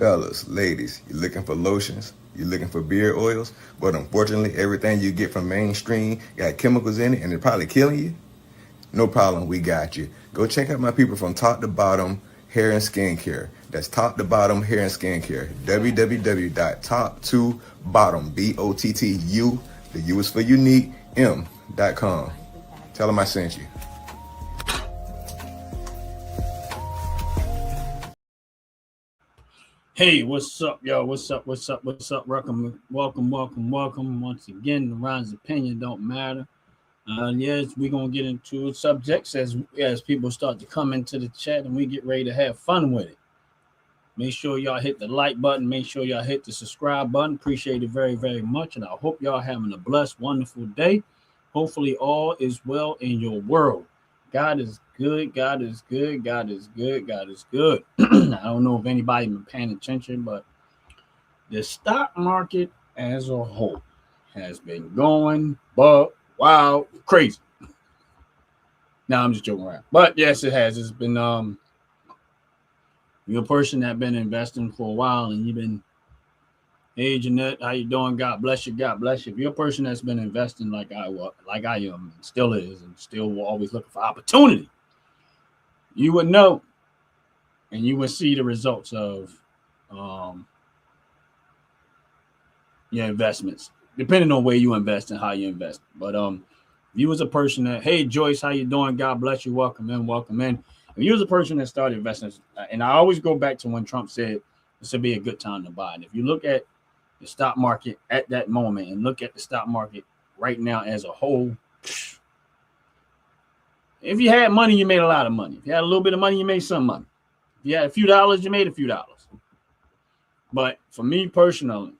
Fellas, ladies, you looking for lotions? You looking for beard oils? But unfortunately, everything you get from mainstream got chemicals in it and they're probably killing you? No problem, we got you. Go check out my people from Top to Bottom Hair and Skincare. That's Top to Bottom Hair and Skincare. www.top2bottom, BOTTU, the U is for unique, M.com. Tell them I sent you. Hey, what's up, y'all? What's up? Welcome. Once again, the Ron's opinion don't matter. Yes, we're gonna get into subjects as people start to come into the chat and we get ready to have fun with it. Make sure y'all hit the like button. Make sure y'all hit the subscribe button. Appreciate it very, very much. And I hope y'all having a blessed, wonderful day. Hopefully, all is well in your world. God is good. God is good. God is good. God is good. I don't know if anybody been paying attention, but the stock market as a whole has been going wow crazy. Now I'm just joking around, but yes, it has. It's been you're a person that been investing for a while and you've been, hey Jeanette, how you doing? God bless you. God bless you. If you're a person that's been investing like I am, and still is, and still will always looking for opportunity, you would know, and you would see the results of your investments, depending on where you invest and how you invest. But if you was a person that, hey Joyce, how you doing? God bless you. Welcome in. If you was a person that started investing, and I always go back to when Trump said this would be a good time to buy. And if you look at the stock market at that moment and look at the stock market right now as a whole, if you had money, you made a lot of money. If you had a little bit of money, you made some money. If you had a few dollars, you made a few dollars. But for me personally,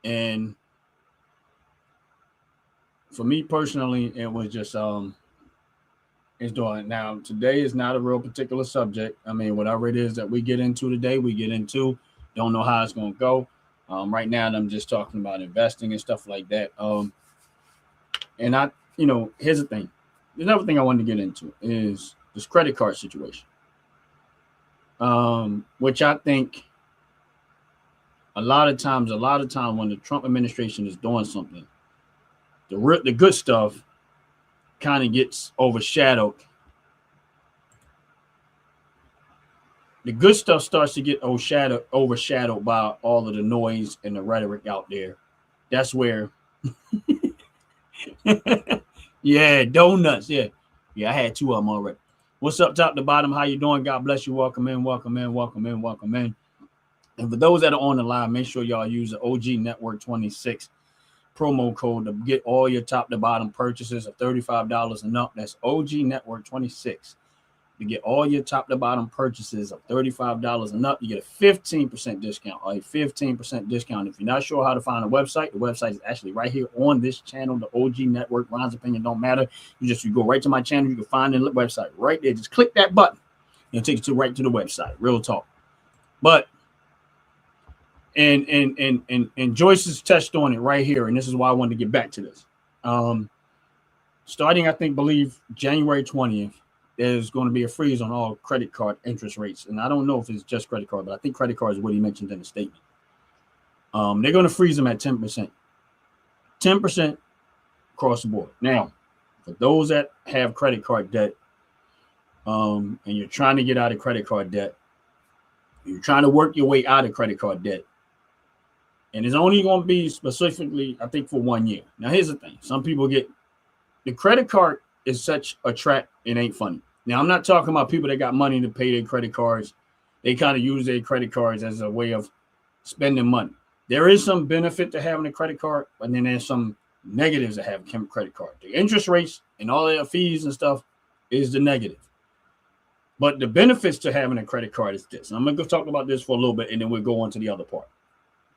it was just it's doing. Now today is not a real particular subject. I mean, whatever it is that we get into today, we get into. Don't know how it's going to go. Right now, I'm just talking about investing and stuff like that. And here's the thing. Another thing I wanted to get into is this credit card situation, which I think a lot of times when the Trump administration is doing something, the good stuff kind of gets overshadowed. The good stuff starts to get overshadowed by all of the noise and the rhetoric out there. That's where, yeah, donuts, yeah, I had two of them already. What's up, top to bottom? How you doing? God bless you. Welcome in. And for those that are on the line, make sure y'all use the OG Network 26 promo code to get all your top to bottom purchases of $35 and up. That's OG Network 26. To get all your top to bottom purchases of $35 and up, you get a 15% discount. A 15% discount. If you're not sure how to find the website is actually right here on this channel, the OG Network. Ron's opinion don't matter. You go right to my channel. You can find the website right there. Just click that button. It'll take you right to the website. Real talk. But and Joyce has touched on it right here, and this is why I wanted to get back to this. Starting, believe January 20th, there's going to be a freeze on all credit card interest rates, and I don't know if it's just credit card, but I think credit card is what he mentioned in the statement. They're going to freeze them at 10%, 10% across the board. Now, for those that have credit card debt, and you're trying to get out of credit card debt, you're trying to work your way out of credit card debt. And it's only going to be specifically, I think, for 1 year. Now, here's the thing. Some people get the credit card is such a trap, it ain't funny. Now, I'm not talking about people that got money to pay their credit cards. They kind of use their credit cards as a way of spending money. There is some benefit to having a credit card, but then there's some negatives to having a credit card. The interest rates and all their fees and stuff is the negative. But the benefits to having a credit card is this. And I'm going to go talk about this for a little bit, and then we'll go on to the other part.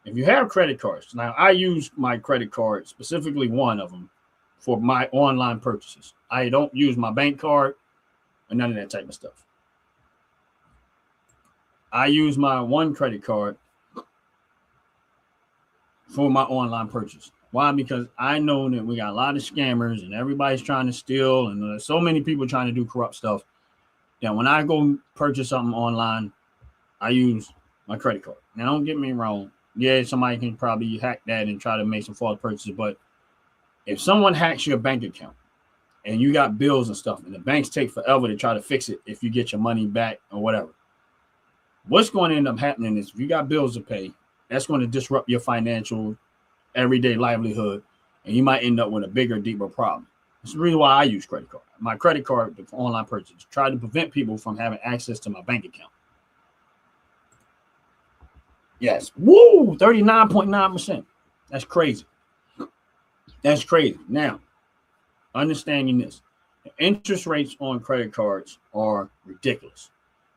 If you have credit cards, now I use my credit card, specifically one of them, for my online purchases. I don't use my bank card or none of that type of stuff. I use my one credit card for my online purchase. Why? Because I know that we got a lot of scammers and everybody's trying to steal, and there's so many people trying to do corrupt stuff that when I go purchase something online, I use my credit card. Now, don't get me wrong. Yeah, somebody can probably hack that and try to make some false purchases. But if someone hacks your bank account and you got bills and stuff, and the banks take forever to try to fix it if you get your money back or whatever, what's going to end up happening is if you got bills to pay, that's going to disrupt your financial everyday livelihood, and you might end up with a bigger, deeper problem. That's the reason why I use credit card. My credit card for online purchase, try to prevent people from having access to my bank account. Yes. Woo! 39.9%. That's crazy. That's crazy. Now, understanding this, the interest rates on credit cards are ridiculous.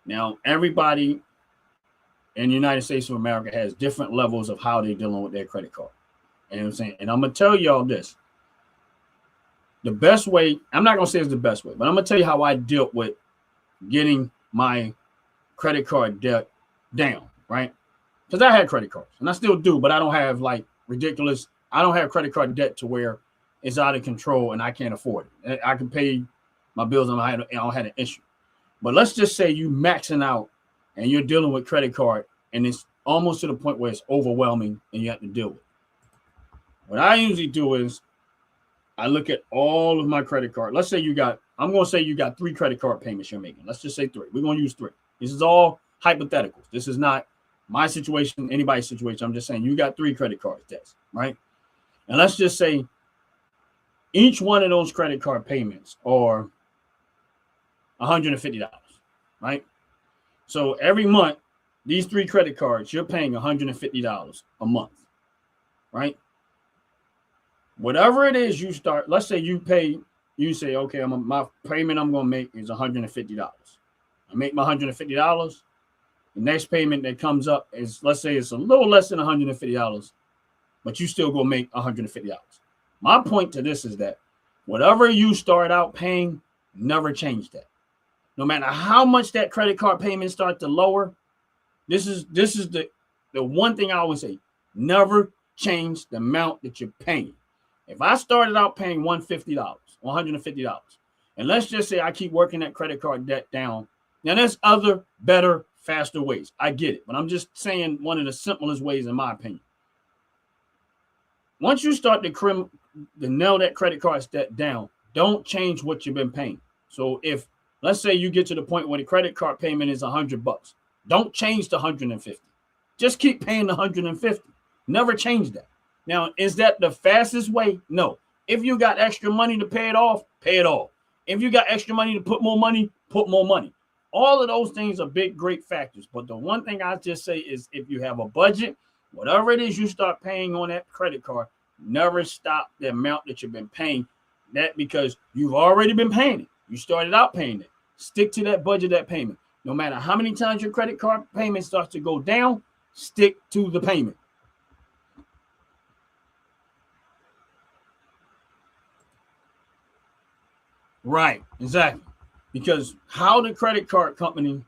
Now, everybody in the United States of America has different levels of how they're dealing with their credit card. You know what I'm saying? And I'm going to tell y'all this. The best way, I'm not going to say it's the best way, but I'm going to tell you how I dealt with getting my credit card debt down, right? Because I had credit cards, and I still do, but I don't have like ridiculous, I don't have credit card debt to where it's out of control and I can't afford it. I can pay my bills and I don't have an issue. But let's just say you maxing out and you're dealing with credit card and it's almost to the point where it's overwhelming and you have to deal with it. What I usually do is I look at all of my credit card. Let's say I'm going to say you got 3 credit card payments you're making. Let's just say 3. We're going to use 3. This is all hypotheticals. This is not my situation, anybody's situation. I'm just saying you got 3 credit card debts, right? And let's just say each one of those credit card payments are $150, right? So every month, these 3 credit cards, you're paying $150 a month, right? Whatever it is you start, let's say you say, okay, my payment I'm going to make is $150. I make my $150. The next payment that comes up is, let's say it's a little less than $150, but you still go make $150. My point to this is that whatever you start out paying, never change that. No matter how much that credit card payment start to lower, this is the one thing I always say, never change the amount that you're paying. If I started out paying $150, and let's just say I keep working that credit card debt down. Now there's other better, faster ways. I get it, but I'm just saying one of the simplest ways in my opinion. Once you start to nail that credit card debt down, don't change what you've been paying. So if let's say you get to the point where the credit card payment is $100, don't change to $150. Just keep paying the $150. Never change that. Now, is that the fastest way? No. If you got extra money to pay it off, pay it off. If you got extra money to put more money, put more money. All of those things are big, great factors. But the one thing I just say is if you have a budget, whatever it is you start paying on that credit card, never stop the amount that you've been paying. That because you've already been paying it. You started out paying it. Stick to that budget, that payment. No matter how many times your credit card payment starts to go down, stick to the payment. Right, exactly. Because how the credit card company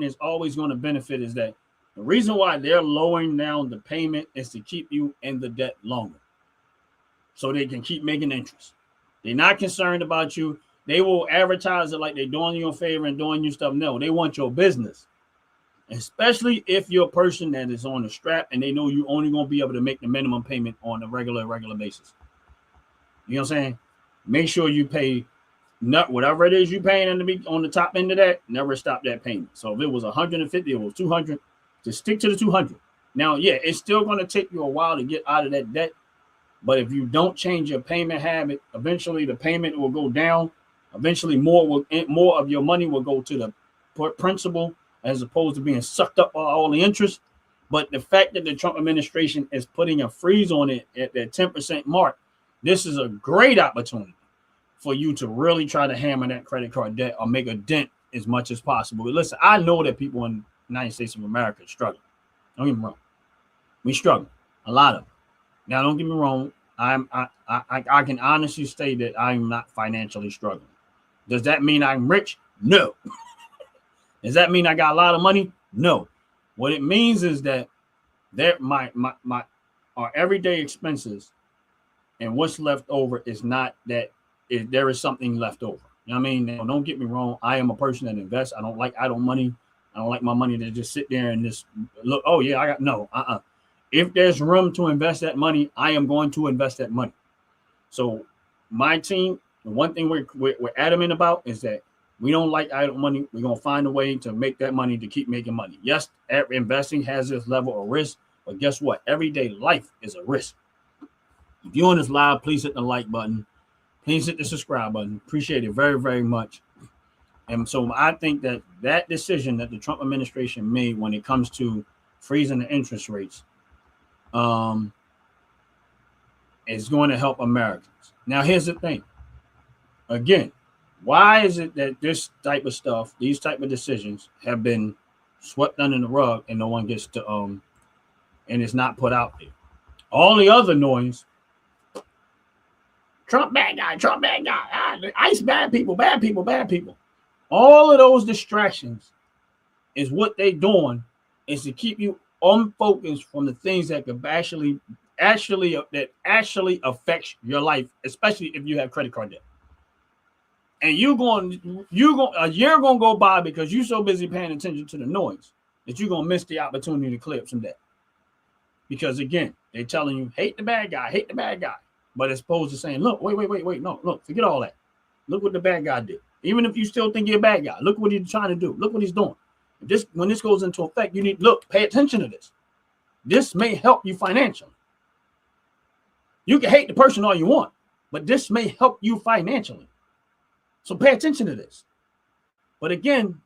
is always going to benefit is that the reason why they're lowering down the payment is to keep you in the debt longer. So they can keep making interest. They're not concerned about you. They will advertise it like they're doing you a favor and doing you stuff. No, they want your business. Especially if you're a person that is on the strap and they know you only going to be able to make the minimum payment on a regular basis. You know what I'm saying? Make sure you pay whatever it is you paying on the top end of that, never stop that payment. So if it was 150, it was 200, just stick to the 200. Now, yeah, it's still going to take you a while to get out of that debt. But if you don't change your payment habit, eventually the payment will go down. Eventually more of your money will go to the principal as opposed to being sucked up by all the interest. But the fact that the Trump administration is putting a freeze on it at that 10% mark, this is a great opportunity for you to really try to hammer that credit card debt or make a dent as much as possible. But listen, I know that people in the United States of America struggle. Don't get me wrong. We struggle. A lot of them. Now, don't get me wrong. I can honestly say that I'm not financially struggling. Does that mean I'm rich? No. Does that mean I got a lot of money? No. What it means is that our everyday expenses and what's left over is not that there is something left over. You know what I mean? Now, don't get me wrong. I am a person that invests. I don't like idle money. I don't like my money to just sit there and just look. Oh yeah, I got no. If there's room to invest that money, I am going to invest that money. So my team, the one thing we're adamant about is that we don't like idle money. We're gonna find a way to make that money to keep making money. Yes, investing has this level of risk, but guess what? Everyday life is a risk. If you're on this live, please hit the like button. Please hit the subscribe button. Appreciate it very, very much. And so I think that decision that the Trump administration made when it comes to freezing the interest rates is going to help Americans. Now, here's the thing. Again, why is it that this type of stuff, these type of decisions have been swept under the rug and no one gets to, and it's not put out there? All the other noise, Trump bad guy, ICE bad people. All of those distractions is what they doing is to keep you unfocused from the things that could actually affects your life, especially if you have credit card debt. And a year gonna go by because you're so busy paying attention to the noise that you're gonna miss the opportunity to clear up some debt. Because again, they're telling you hate the bad guy. But it's opposed to saying, look, wait, no, look, forget all that. Look what the bad guy did. Even if you still think you're a bad guy, look what he's trying to do. Look what he's doing. When this goes into effect, you need pay attention to this. This may help you financially. You can hate the person all you want, but this may help you financially. So pay attention to this. But again,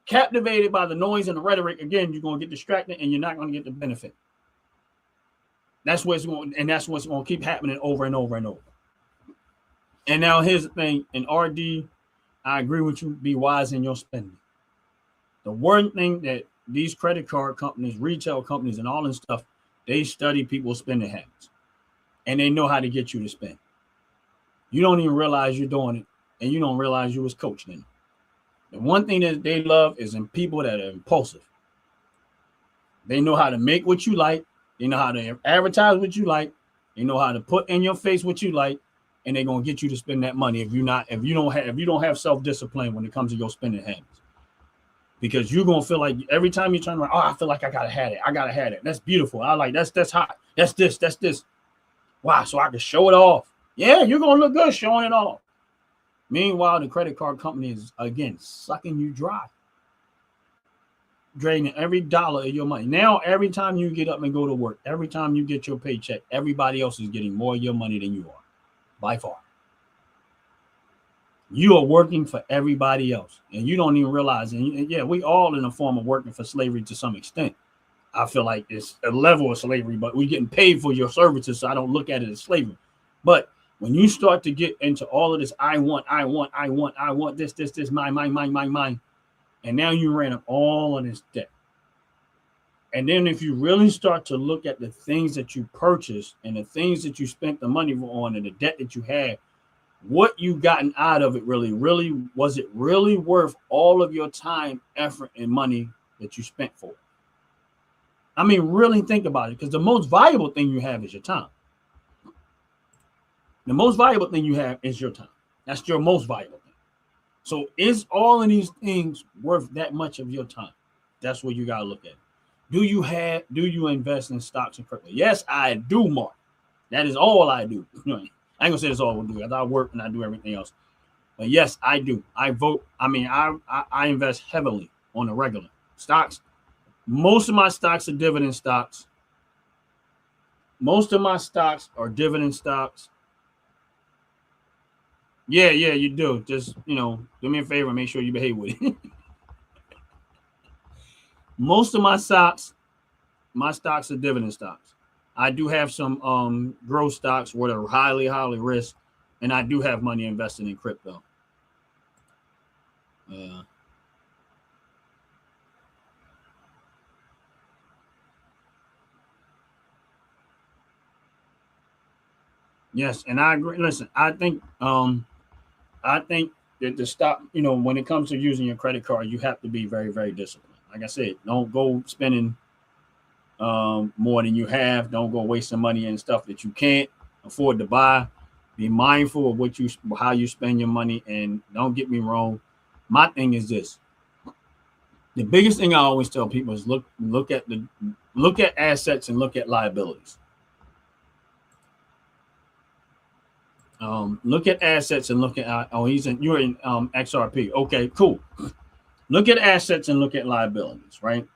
captivated by the noise and the rhetoric, again, you're going to get distracted and you're not going to get the benefit. That's what's going to keep happening over and over and over. And now here's the thing. In RD, I agree with you. Be wise in your spending. The one thing that these credit card companies, retail companies, and all this stuff, they study people's spending habits. And they know how to get you to spend. You don't even realize you're doing it. And you don't realize you was coached in it. The one thing that they love is in people that are impulsive. They know how to make what you like. They know how to advertise what you like. They know how to put in your face what you like, and they're gonna get you to spend that money if you don't have self-discipline when it comes to your spending habits. Because you're gonna feel like every time you turn around, I feel like I gotta have it. That's beautiful. I like that's hot. That's this. Wow, so I can show it off. Yeah, you're gonna look good showing it off. Meanwhile, the credit card company is again sucking you dry. Draining every dollar of your money. Now, every time you get up and go to work, every time you get your paycheck, everybody else is getting more of your money than you are, by far. You are working for everybody else, and you don't even realize. And yeah, we all in a form of working for slavery to some extent. I feel like it's a level of slavery, but we're getting paid for your services, so I don't look at it as slavery. But when you start to get into all of this, I want this, mine. And now you ran up all of this debt. And then if you really start to look at the things that you purchased and the things that you spent the money on and the debt that you had, what you gotten out of it really, was it really worth all of your time, effort, and money that you spent for it? I mean, really think about it, because the most valuable thing you have is your time. The most valuable thing you have is your time. That's your most valuable thing. So is all of these things worth that much of your time? That's what you got to look at. Do you invest in stocks and crypto? Yes, I do, Mark. That is all I do. I ain't gonna say that's all I do. I work and I do everything else. But yes, I do. I vote. I mean, I invest heavily on the regular stocks. Most of my stocks are dividend stocks. Yeah, you do. Just, do me a favor and make sure you behave with it. Most of my stocks are dividend stocks. I do have some growth stocks where they're highly, highly risked, and I do have money invested in crypto. Yes, and I agree. Listen, I think that the stock, when it comes to using your credit card, you have to be very, very disciplined. Like I said, don't go spending more than you have. Don't go wasting money in stuff that you can't afford to buy. Be mindful of how you spend your money. And don't get me wrong. My thing is this. The biggest thing I always tell people is look at assets and look at liabilities. Look at assets and look at you're in XRP. Okay, cool. Look at assets and look at liabilities, right?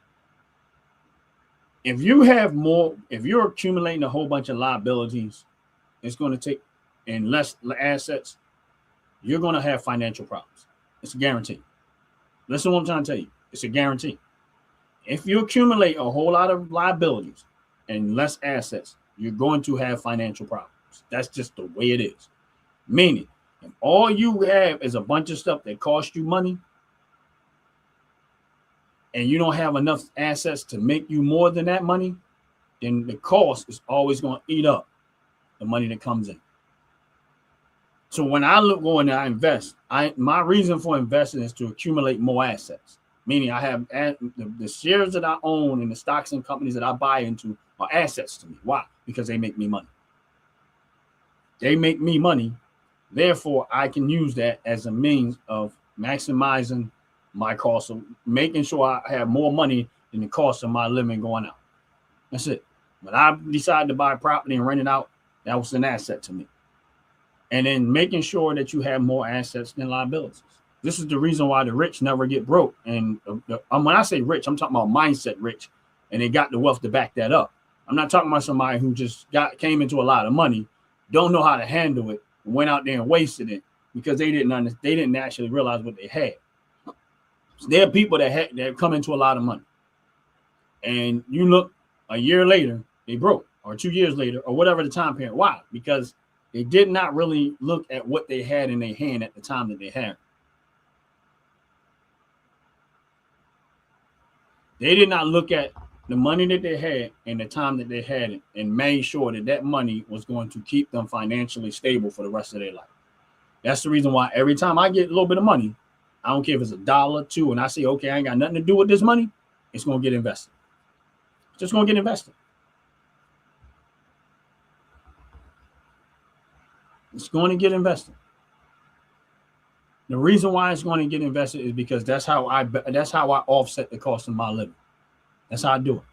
If you're accumulating a whole bunch of liabilities, it's going to take and less assets, you're going to have financial problems. It's a guarantee. Listen to what I'm trying to tell you. It's a guarantee. If you accumulate a whole lot of liabilities and less assets, you're going to have financial problems. That's just the way it is. Meaning, if all you have is a bunch of stuff that costs you money, and you don't have enough assets to make you more than that money, then the cost is always going to eat up the money that comes in. So when I go and I invest, my reason for investing is to accumulate more assets. Meaning I have the shares that I own and the stocks and companies that I buy into are assets to me. Why? Because they make me money. They make me money. Therefore, I can use that as a means of maximizing my cost of making sure I have more money than the cost of my living going out. That's it. When I decided to buy property and rent it out, that was an asset to me. And then making sure that you have more assets than liabilities. This is the reason why the rich never get broke. And when I say rich, I'm talking about mindset rich, and they got the wealth to back that up. I'm not talking about somebody who just came into a lot of money, don't know how to handle it, and went out there and wasted it because they didn't actually realize what they had. So there are people that come into a lot of money, and you look a year later, they broke, or 2 years later, or whatever the time period. Why? Because they did not really look at what they had in their hand at the time that they had. They did not look at the money that they had and the time that they had it and made sure that that money was going to keep them financially stable for the rest of their life. That's the reason why every time I get a little bit of money, I don't care if it's $1, $2, and I say, okay, I ain't got nothing to do with this money, it's going to get invested. It's just going to get invested. It's going to get invested. The reason why it's going to get invested is because that's how I offset the cost of my living. That's how I do it.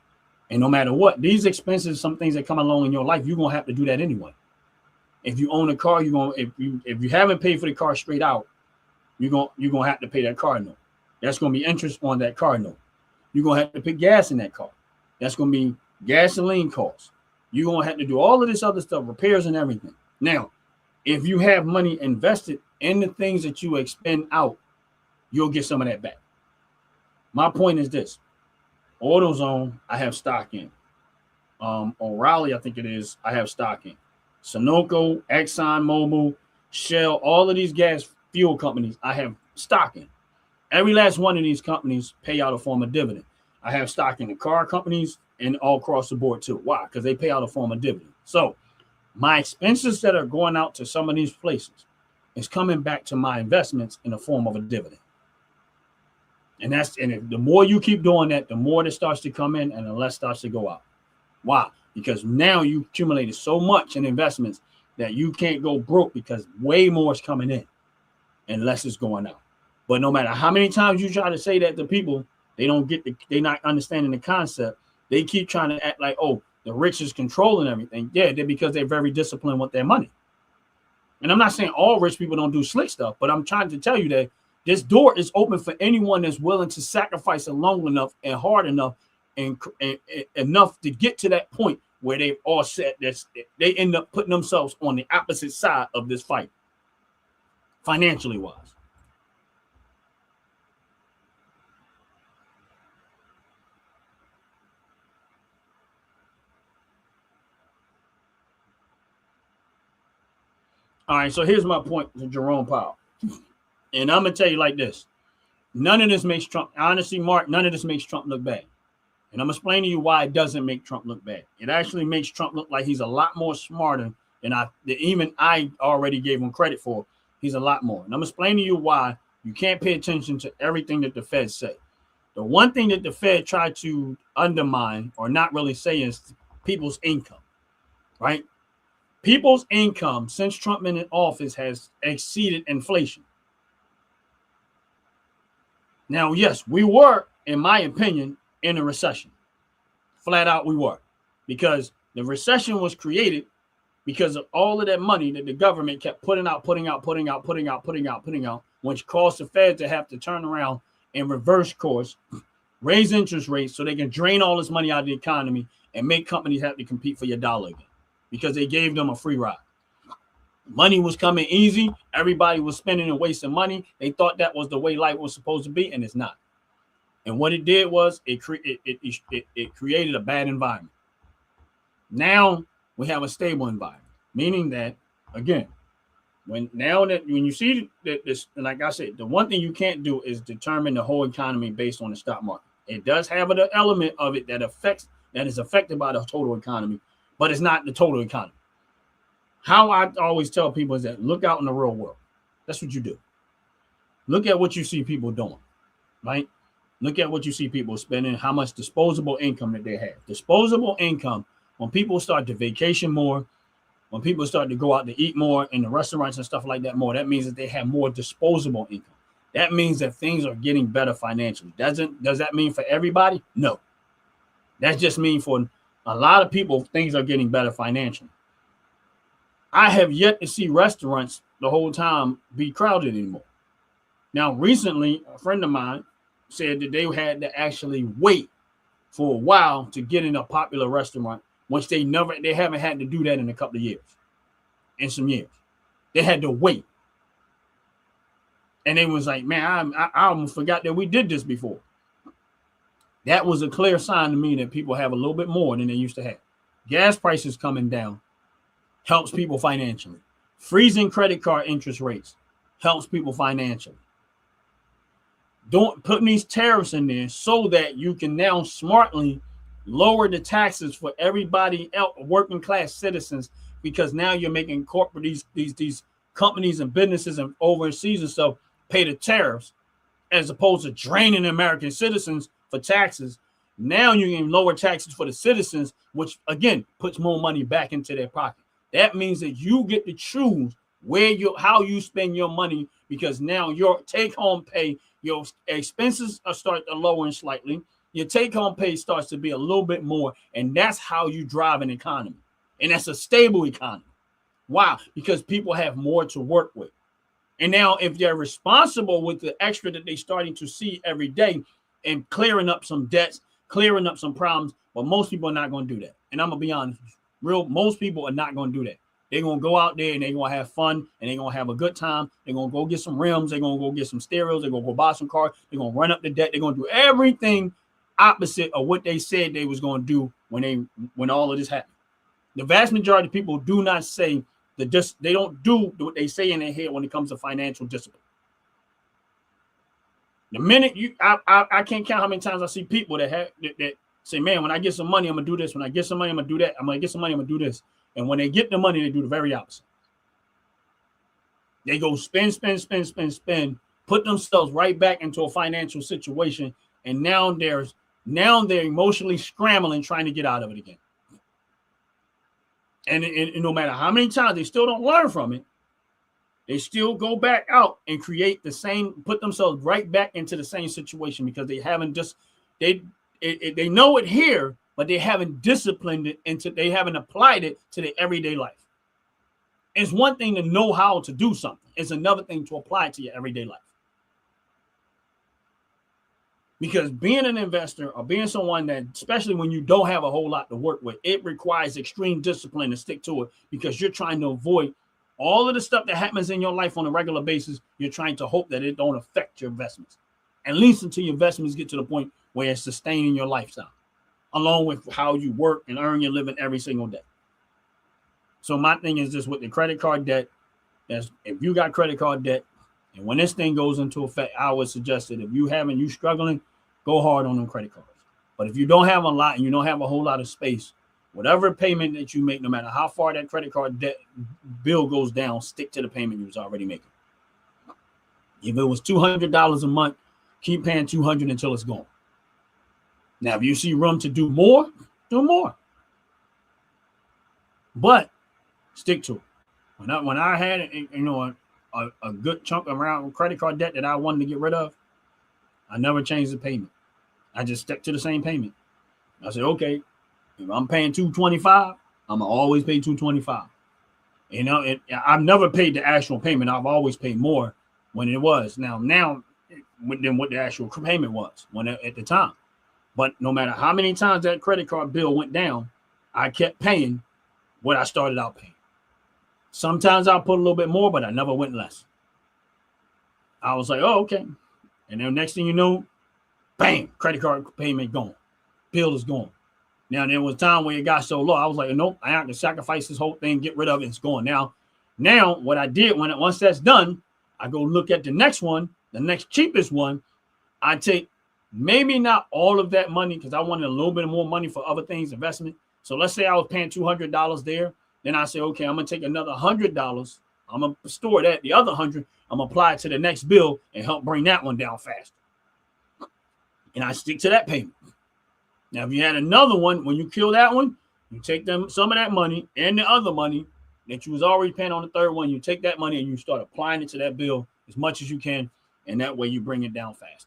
And no matter what, these expenses, some things that come along in your life, you're gonna have to do that anyway. If you own a car, if you haven't paid for the car straight out, you're gonna have to pay that car note. That's gonna be interest on that car note. You're gonna have to put gas in that car. That's gonna be gasoline costs. You're gonna have to do all of this other stuff, repairs and everything. Now, if you have money invested in the things that you expend out, you'll get some of that back. My point is this: AutoZone, I have stock in. O'Reilly, I think it is, I have stock in. Sunoco, ExxonMobil, Shell, all of these gas fuel companies, I have stock in. Every last one of these companies pay out a form of dividend. I have stock in the car companies and all across the board too. Why? Because they pay out a form of dividend. So my expenses that are going out to some of these places is coming back to my investments in the form of a dividend. And the more you keep doing that, the more that starts to come in and the less starts to go out. Why? Because now you accumulated so much in investments that you can't go broke because way more is coming in and less is going out. But no matter how many times you try to say that to people, they're not understanding the concept. They keep trying to act like, oh, the rich is controlling everything. Yeah, because they're very disciplined with their money. And I'm not saying all rich people don't do slick stuff, but I'm trying to tell you that this door is open for anyone that's willing to sacrifice it long enough and hard enough and enough to get to that point where they've all said that they end up putting themselves on the opposite side of this fight, financially wise. All right, so here's my point to Jerome Powell. And I'm going to tell you like this. None of this makes Trump, honestly, Mark, none of this makes Trump look bad. And I'm explaining to you why it doesn't make Trump look bad. It actually makes Trump look like he's a lot more smarter than even I already gave him credit for. He's a lot more. And I'm explaining to you why you can't pay attention to everything that the Fed say. The one thing that the Fed tried to undermine or not really say is people's income, right? People's income since Trump been in office has exceeded inflation. Now, yes, we were in my opinion, in a recession. Flat out, we were, because the recession was created because of all of that money that the government kept putting out, which caused the Fed to have to turn around and reverse course, raise interest rates so they can drain all this money out of the economy and make companies have to compete for your dollar again, because they gave them a free ride. Money was coming easy. Everybody was spending and wasting money. They thought that was the way life was supposed to be, and it's not. And what it did was it created a bad environment. Now we have a stable environment, meaning that, again, when you see that this, like I said, the one thing you can't do is determine the whole economy based on the stock market. It does have an element of it that is affected by the total economy, but it's not the total economy. How I always tell people is that look out in the real world. That's what you do. Look at what you see people doing, right? Look at what you see people spending, how much disposable income that they have. Disposable income, when people start to vacation more, when people start to go out to eat more in the restaurants and stuff like that more, that means that they have more disposable income. That means that things are getting better financially. Does that mean for everybody? No. That just means for a lot of people, things are getting better financially. I have yet to see restaurants the whole time be crowded anymore. Now, recently, a friend of mine said that they had to actually wait for a while to get in a popular restaurant, which they haven't had to do that in a couple of years. In some years. They had to wait. And they was like, man, I almost forgot that we did this before. That was a clear sign to me that people have a little bit more than they used to have. Gas prices coming down helps people financially. Freezing credit card interest rates helps people financially. Putting these tariffs in there so that you can now smartly lower the taxes for everybody else, working class citizens, because now you're making corporate these companies and businesses and overseas and stuff pay the tariffs, as opposed to draining American citizens for taxes. Now you can lower taxes for the citizens, which again puts more money back into their pocket. That means that you get to choose how you spend your money, because now your take-home pay, your expenses are starting to lower slightly. Your take-home pay starts to be a little bit more, and that's how you drive an economy. And that's a stable economy. Why? Because people have more to work with. And now if they're responsible with the extra that they're starting to see every day and clearing up some debts, clearing up some problems, but most people are not going to do that. And I'm going to be honest, most people are not going to do that. They're going to go out there and they're going to have fun and they're going to have a good time. They're going to go get some rims. They're going to go get some stereos. They're going to go buy some cars. They're going to run up the debt. They're going to do everything opposite of what they said they was going to do when all of this happened. The vast majority of people do not say that they don't do what they say in their head when it comes to financial discipline. The minute I can't count how many times I see people that say, man, when I get some money, I'm going to do this. When I get some money, I'm going to do that. I'm going to get some money, I'm going to do this. And when they get the money, they do the very opposite. They go spend, put themselves right back into a financial situation. And now they're emotionally scrambling, trying to get out of it again. And no matter how many times they still don't learn from it, they still go back out and put themselves right back into the same situation, because they haven't they know it here, but they haven't disciplined it they haven't applied it to their everyday life. It's one thing to know how to do something. It's another thing to apply it to your everyday life. Because being an investor or being someone that, especially when you don't have a whole lot to work with, it requires extreme discipline to stick to it, because you're trying to avoid all of the stuff that happens in your life on a regular basis. You're trying to hope that it don't affect your investments, at least until your investments get to the point where it's sustaining your lifestyle, along with how you work and earn your living every single day. So my thing is this with the credit card debt, if you got credit card debt, and when this thing goes into effect, I would suggest that if you struggling, go hard on them credit cards. But if you don't have a lot and you don't have a whole lot of space, whatever payment that you make, no matter how far that credit card debt bill goes down, stick to the payment you was already making. If it was $200 a month, keep paying $200 until it's gone. Now, if you see room to do more, do more. But stick to it. When I had a good chunk around credit card debt that I wanted to get rid of, I never changed the payment. I just stuck to the same payment. I said, okay, if I'm paying $225, I'm gonna always pay $225. You know, I've never paid the actual payment. I've always paid more when it was. Now than what the actual payment was at the time. But no matter how many times that credit card bill went down, I kept paying what I started out paying. Sometimes I'll put a little bit more, but I never went less. I was like, oh, okay. And then next thing you know, bam, credit card payment gone. Bill is gone. Now, there was a time where it got so low, I was like, nope, I have to sacrifice this whole thing, get rid of it, it's gone. Now, what I did once that's done, I go look at the next one, the next cheapest one. I take maybe not all of that money because I wanted a little bit more money for other things, investment. So let's say I was paying $200 there. Then I say, okay, I'm going to take another $100. I'm going to store that. The other 100, I'm going to apply it to the next bill and help bring that one down faster. And I stick to that payment. Now, if you had another one, when you kill that one, you take some of that money and the other money that you was already paying on the third one, you take that money and you start applying it to that bill as much as you can, and that way you bring it down fast.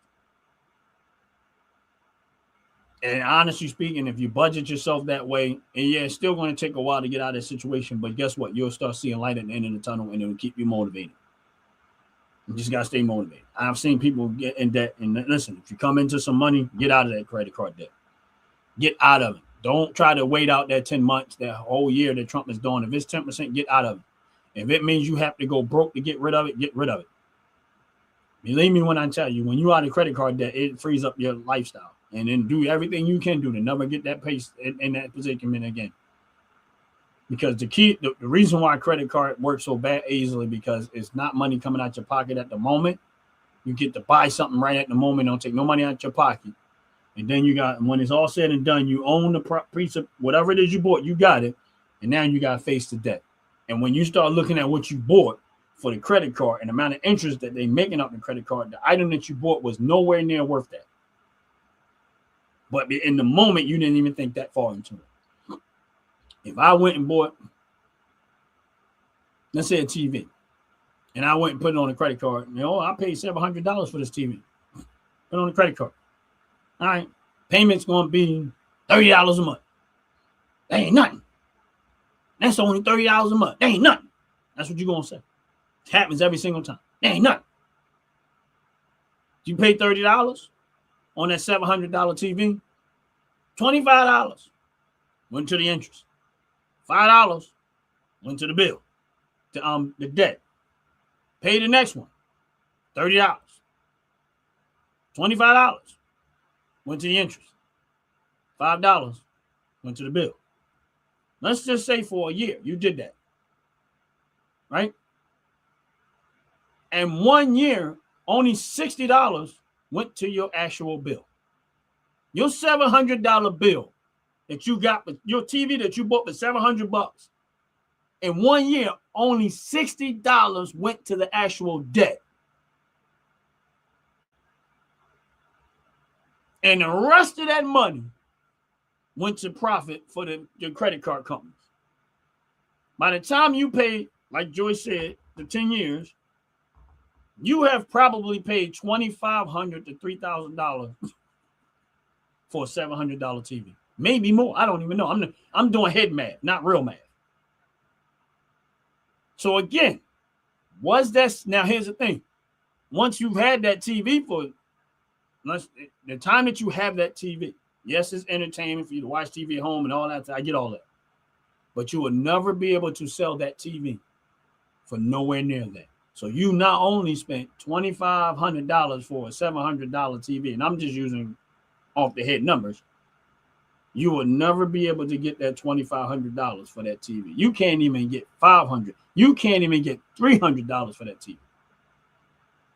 And honestly speaking, if you budget yourself that way, and yeah, it's still going to take a while to get out of that situation, but guess what? You'll start seeing light at the end of the tunnel, and it will keep you motivated. You just got to stay motivated. I've seen people get in debt, and listen, if you come into some money, get out of that credit card debt. Get out of it. Don't try to wait out that 10 months, that whole year that Trump is doing. If it's 10%, get out of it. If it means you have to go broke to get rid of it, get rid of it. Believe me when I tell you, when you out of credit card debt, it frees up your lifestyle. And then do everything you can do to never get that pace in that predicament again. Because the reason why credit card works so bad easily, because it's not money coming out your pocket at the moment. You get to buy something right at the moment. Don't take no money out your pocket. And then you got, when it's all said and done, you own the precept, whatever it is you bought, you got it. And now you got to face the debt. And when you start looking at what you bought for the credit card and the amount of interest that they're making up the credit card, the item that you bought was nowhere near worth that. But in the moment, you didn't even think that far into it. If I went and bought, let's say a TV, and I went and put it on a credit card, I paid $700 for this TV. Put it on a credit card. All right, payment's going to be $30 a month. That ain't nothing. That's only $30 a month. That ain't nothing. That's what you're going to say. It happens every single time. That ain't nothing. You pay $30 on that $700 TV, $25 went to the interest. $5 went to the bill, to the debt. Pay the next one, $30. $25 went to the interest. $5 went to the bill. Let's just say for a year you did that, right? And 1 year, only $60 went to your actual bill. Your $700 bill that you got, your TV that you bought for $700, in 1 year, only $60 went to the actual debt. And the rest of that money went to profit for your credit card companies. By the time you pay, like Joyce said, the 10 years, you have probably paid $2,500 to $3,000 for a $700 TV. Maybe more. I don't even know. I'm doing head math, not real math. So again, now here's the thing. Once you've had that TV for the time that you have that TV, yes, it's entertainment for you to watch TV at home and all that. I get all that. But you will never be able to sell that TV for nowhere near that. So you not only spent $2,500 for a $700 TV, and I'm just using off the head numbers, you will never be able to get that $2,500 for that TV. You can't even get $500. You can't even get $300 for that TV.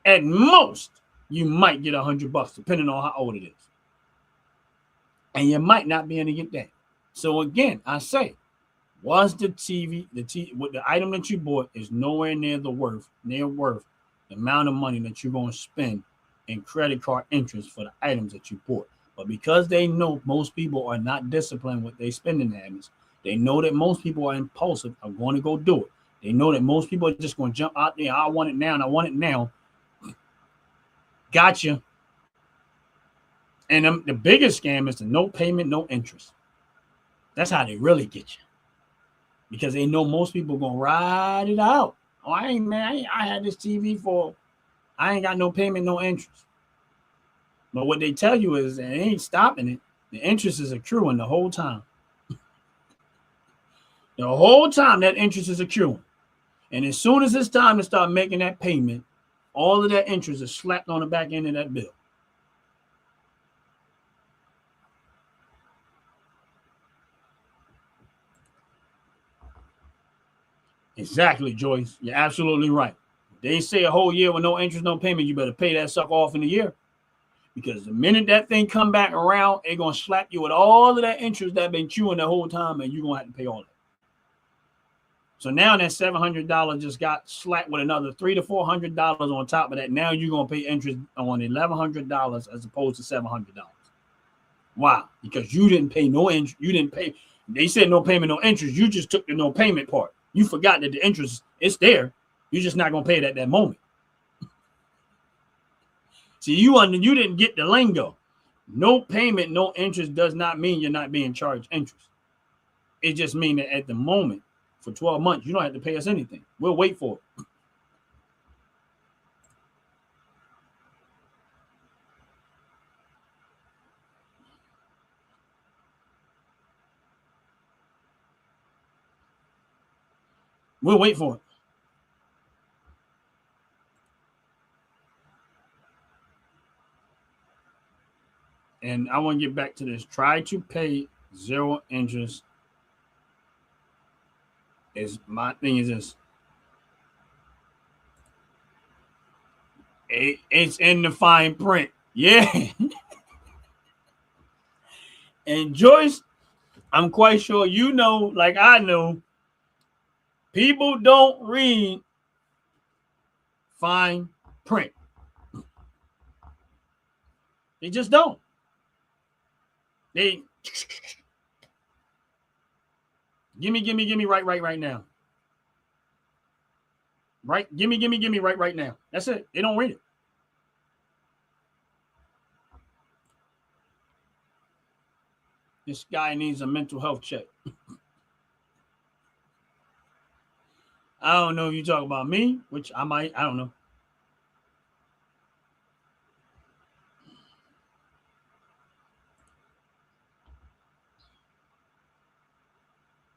At most, you might get $100, depending on how old it is. And you might not be able to get that. So again, I say, was the item that you bought is nowhere near worth the amount of money that you're going to spend in credit card interest for the items that you bought. But because they know most people are not disciplined with their spending habits, they know that most people are impulsive, are going to go do it. They know that most people are just going to jump out there. I want it now, and I want it now. Gotcha. And the biggest scam is the no payment, no interest. That's how they really get you. Because they know most people going to ride it out. Oh, I had this TV for, I ain't got no payment, no interest. But what they tell you is they ain't stopping it. The interest is accruing the whole time. The whole time that interest is accruing. And as soon as it's time to start making that payment, all of that interest is slapped on the back end of that bill. Exactly, Joyce. You're absolutely right. They say a whole year with no interest, no payment, you better pay that sucker off in a year. Because the minute that thing come back around, they're going to slap you with all of that interest that been chewing the whole time, and you're going to have to pay all that. So now that $700 just got slapped with another $300 to $400 on top of that. Now you're going to pay interest on $1,100 as opposed to $700. Why? Because you didn't pay no interest. You didn't pay. They said no payment, no interest. You just took the no payment part. You forgot that the interest is there. You're just not going to pay it at that moment. See, you didn't get the lingo. No payment, no interest does not mean you're not being charged interest. It just means that at the moment, for 12 months, you don't have to pay us anything. We'll wait for it. We'll wait for it. And I want to get back to this. Try to pay zero interest. My thing is this. It's in the fine print. Yeah. And Joyce, I'm quite sure you know, like I know, people don't read fine print. They just don't. They give me right now. Right? Give me right now. That's it. They don't read it. This guy needs a mental health check. I don't know if you talk about me, which I might. I don't know.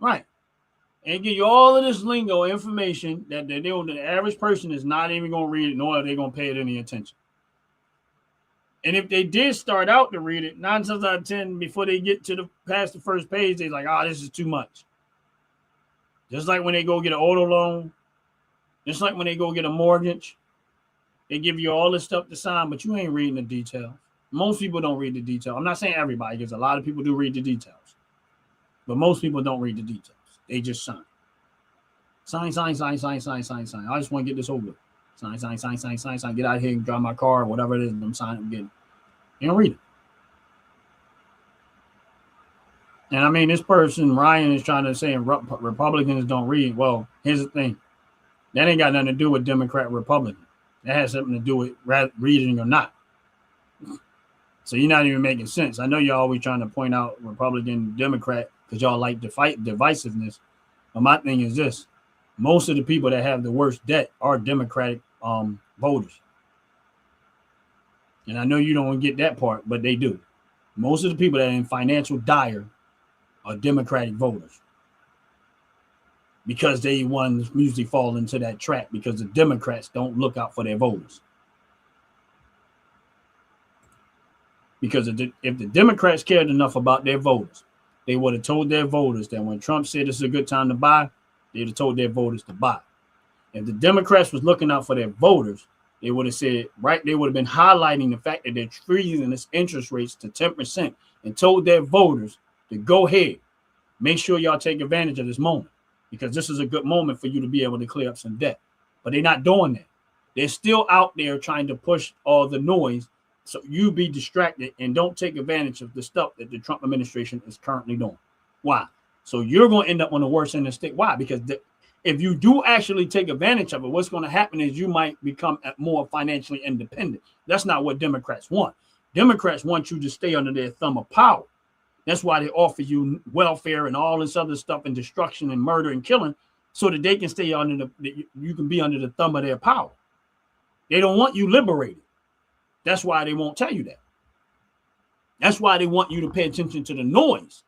Right. And give you all of this lingo information that the average person is not even going to read it, nor are they going to pay it any attention. And if they did start out to read it, 9 times out of 10, before they get to past the first page, they're like, this is too much. Just like when they go get an auto loan, just like when they go get a mortgage, they give you all this stuff to sign, but you ain't reading the details. Most people don't read the detail. I'm not saying everybody, because a lot of people do read the details. But most people don't read the details. They just sign. Sign. I just want to get this over with. Sign. Get out of here and drive my car, whatever it is I'm signing. I'm getting. You don't read it. And I mean, this person, Ryan, is trying to say Republicans don't read. Well, here's the thing. That ain't got nothing to do with Democrat, Republican. That has something to do with reading or not. So you're not even making sense. I know you're always trying to point out Republican, Democrat, because y'all like to fight divisiveness. But my thing is this. Most of the people that have the worst debt are Democratic voters. And I know you don't get that part, but they do. Most of the people that are in financial dire are Democratic voters. Because they ones usually fall into that trap because the Democrats don't look out for their voters. Because if the Democrats cared enough about their voters, they would have told their voters that when Trump said this is a good time to buy, they'd have told their voters to buy. If the Democrats was looking out for their voters, they would have said, right, they would have been highlighting the fact that they're freezing this interest rates to 10% and told their voters to go ahead, make sure y'all take advantage of this moment because this is a good moment for you to be able to clear up some debt. But they're not doing that. They're still out there trying to push all the noise so you be distracted and don't take advantage of the stuff that the Trump administration is currently doing. Why? So you're going to end up on the worst end of the stick. Why? Because if you do actually take advantage of it, what's going to happen is you might become more financially independent. That's not what Democrats want. Democrats want you to stay under their thumb of power. That's why they offer you welfare and all this other stuff and destruction and murder and killing so that they can stay under you can be under the thumb of their power. They don't want you liberated. That's why they won't tell you that. That's why they want you to pay attention to the noise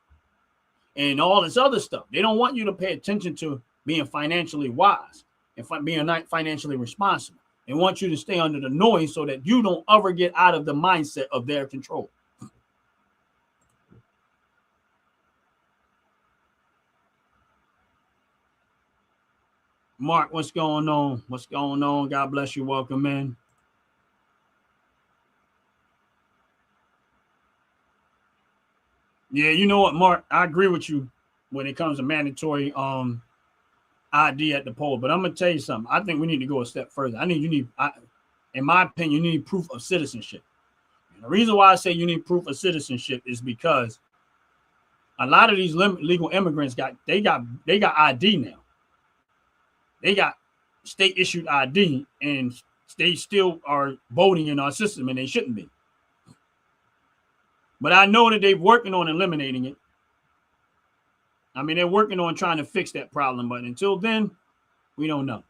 and all this other stuff. They don't want you to pay attention to being financially wise and being financially responsible. They want you to stay under the noise so that you don't ever get out of the mindset of their control. Mark, what's going on? What's going on? God bless you. Welcome in. Yeah, you know what, Mark? I agree with you when it comes to mandatory ID at the poll. But I'm gonna tell you something. I think we need to go a step further. In my opinion, you need proof of citizenship. And the reason why I say you need proof of citizenship is because a lot of these legal immigrants got ID now. They got state issued ID and they still are voting in our system and they shouldn't be. But I know that they're working on eliminating it. I mean, they're working on trying to fix that problem. But until then, we don't know.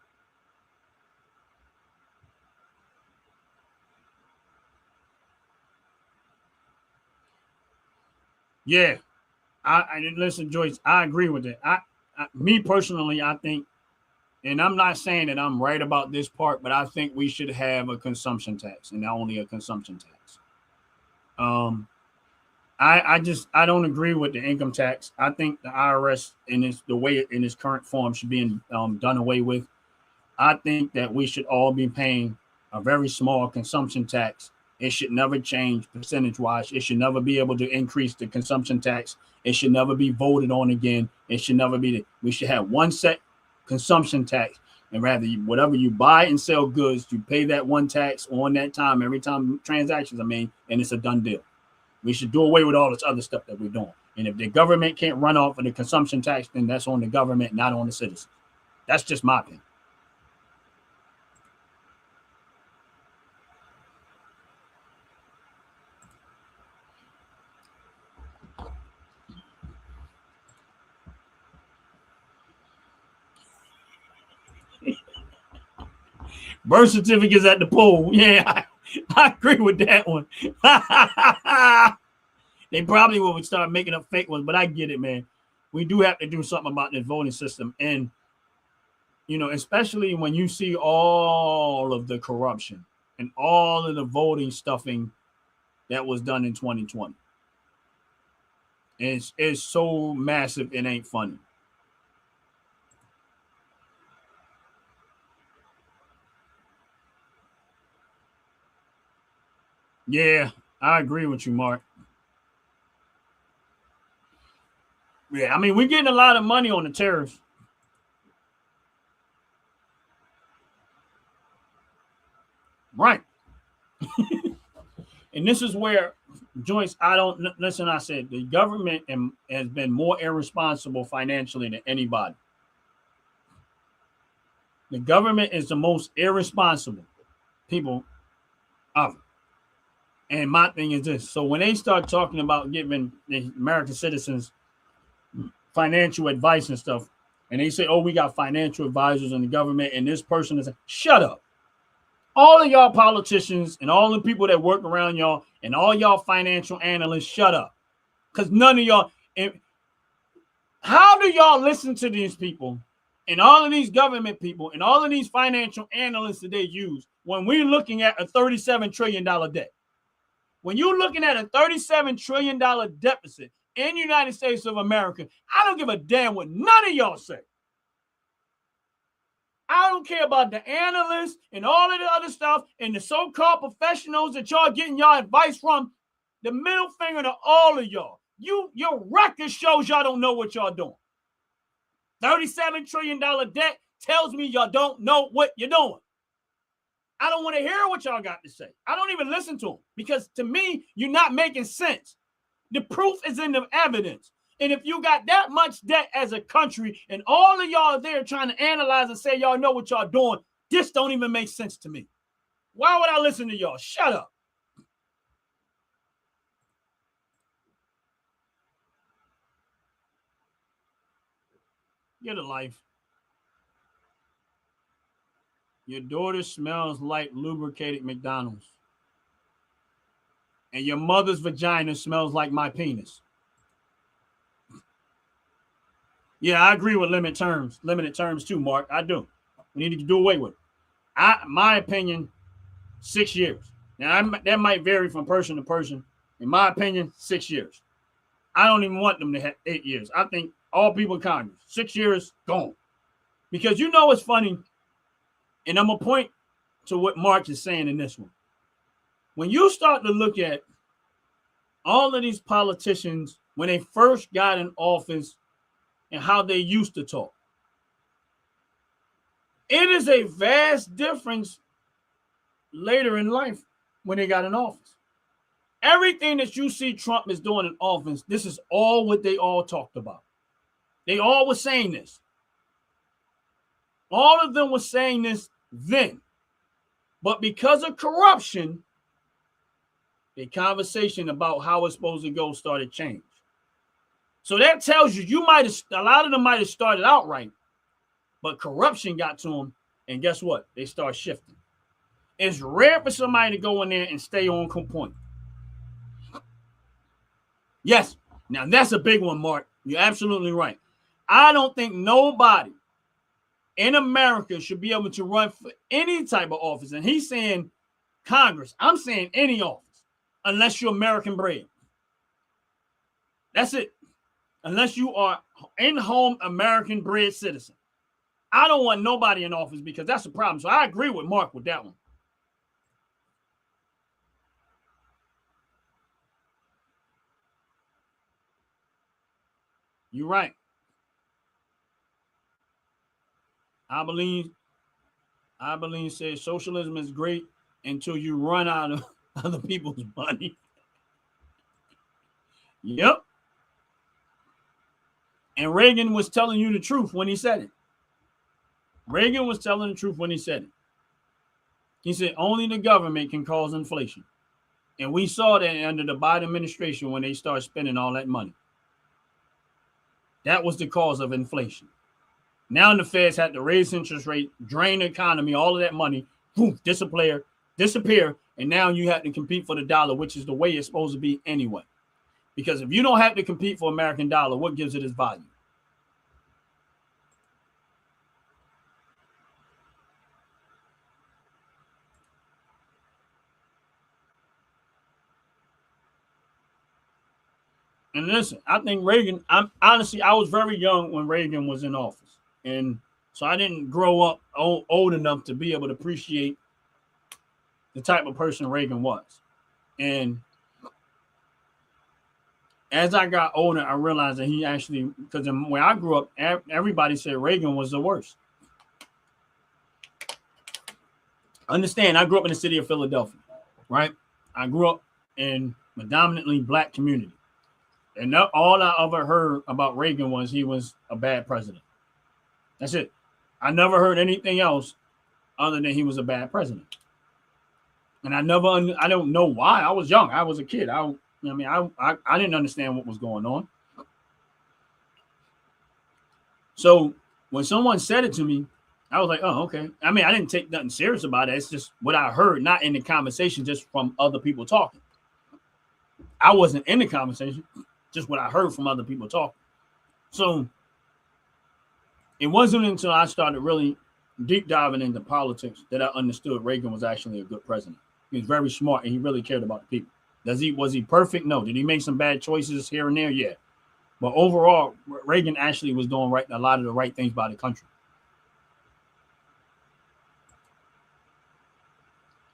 Yeah. I listen, Joyce, I agree with that. Me personally, I think, and I'm not saying that I'm right about this part, but I think we should have a consumption tax and not only a consumption tax. I don't agree with the income tax. I think the IRS in its current form should be done away with. I think that we should all be paying a very small consumption tax. It should never change percentage-wise. It should never be able to increase the consumption tax. It should never be voted on again. It should never be. We should have one set consumption tax, and rather whatever you buy and sell goods, you pay that one tax on that time every time transactions are made, and it's a done deal. We should do away with all this other stuff that we're doing. And if the government can't run off of the consumption tax, then that's on the government, not on the citizens. That's just my opinion. Birth certificates at the poll. Yeah, I agree with that one. They probably will start making up fake ones, but I get it, man. We do have to do something about this voting system. And, you know, especially when you see all of the corruption and all of the voting stuffing that was done in 2020. It's so massive, it ain't funny. Yeah, I agree with you, Mark. Yeah, I mean, we're getting a lot of money on the tariffs. Right. And this is where, Joyce, I said the government has been more irresponsible financially than anybody. The government is the most irresponsible people ever. And my thing is this. So when they start talking about giving the American citizens financial advice and stuff, and they say, oh, we got financial advisors in the government, and this person is, shut up. All of y'all politicians and all the people that work around y'all and all y'all financial analysts, shut up. Because none of y'all, how do y'all listen to these people and all of these government people and all of these financial analysts that they use when we're looking at a $37 trillion debt? When you're looking at a $37 trillion deficit in the United States of America, I don't give a damn what none of y'all say. I don't care about the analysts and all of the other stuff and the so-called professionals that y'all getting y'all advice from. The middle finger to all of y'all. Your record shows y'all don't know what y'all doing. $37 trillion debt tells me y'all don't know what you're doing. I don't want to hear what y'all got to say. I don't even listen to them because to me, you're not making sense. The proof is in the evidence. And if you got that much debt as a country and all of y'all are there trying to analyze and say y'all know what y'all doing, this don't even make sense to me. Why would I listen to y'all? Shut up. Get a life. Your daughter smells like lubricated McDonald's. And your mother's vagina smells like my penis. Yeah, I agree with limited terms too, Mark. I do. We need to do away with it. My opinion, 6 years. Now, that might vary from person to person. In my opinion, 6 years. I don't even want them to have 8 years. I think all people in Congress, 6 years, gone. Because you know what's funny, and I'm going to point to what Mark is saying in this one. When you start to look at all of these politicians, when they first got in office and how they used to talk, it is a vast difference later in life when they got in office. Everything that you see Trump is doing in office, this is all what they all talked about. They all were saying this. All of them were saying this then. But because of corruption, the conversation about how it's supposed to go started change. So that tells you a lot of them might have started out right, but corruption got to them, and guess what? They start shifting. It's rare for somebody to go in there and stay on point. Yes, now that's a big one, Mark. You're absolutely right. I don't think nobody in America should be able to run for any type of office. And he's saying Congress. I'm saying any office, unless you're American bred. That's it. Unless you are in-home American bred citizen. I don't want nobody in office because that's a problem. So I agree with Mark with that one. You're right. I believe says socialism is great until you run out of other people's money. Yep. And Reagan was telling you the truth when he said it. Reagan was telling the truth when he said it. He said only the government can cause inflation. And we saw that under the Biden administration when they started spending all that money. That was the cause of inflation. Now the Feds had to raise interest rate, drain the economy, all of that money, boom, disappear, and now you have to compete for the dollar, which is the way it's supposed to be anyway. Because if you don't have to compete for American dollar, what gives it its value? And listen, I think Reagan, I was very young when Reagan was in office. And so I didn't grow up old enough to be able to appreciate the type of person Reagan was. And as I got older, I realized that he actually, because when I grew up, everybody said Reagan was the worst. Understand, I grew up in the city of Philadelphia, right? I grew up in a dominantly black community. And all I ever heard about Reagan was he was a bad president. That's it. I never heard anything else other than he was a bad president. And I don't know why. I was young. I was a kid. I didn't understand what was going on. So when someone said it to me, I was like, oh, okay. I mean, I didn't take nothing serious about it. It's just what I heard, not in the conversation, just from other people talking. I wasn't in the conversation, just what I heard from other people talking. So it wasn't until I started really deep diving into politics that I understood Reagan was actually a good president. He was very smart and he really cared about the people. Was he perfect? No. Did he make some bad choices here and there? Yeah. But overall, Reagan actually was doing a lot of the right things by the country.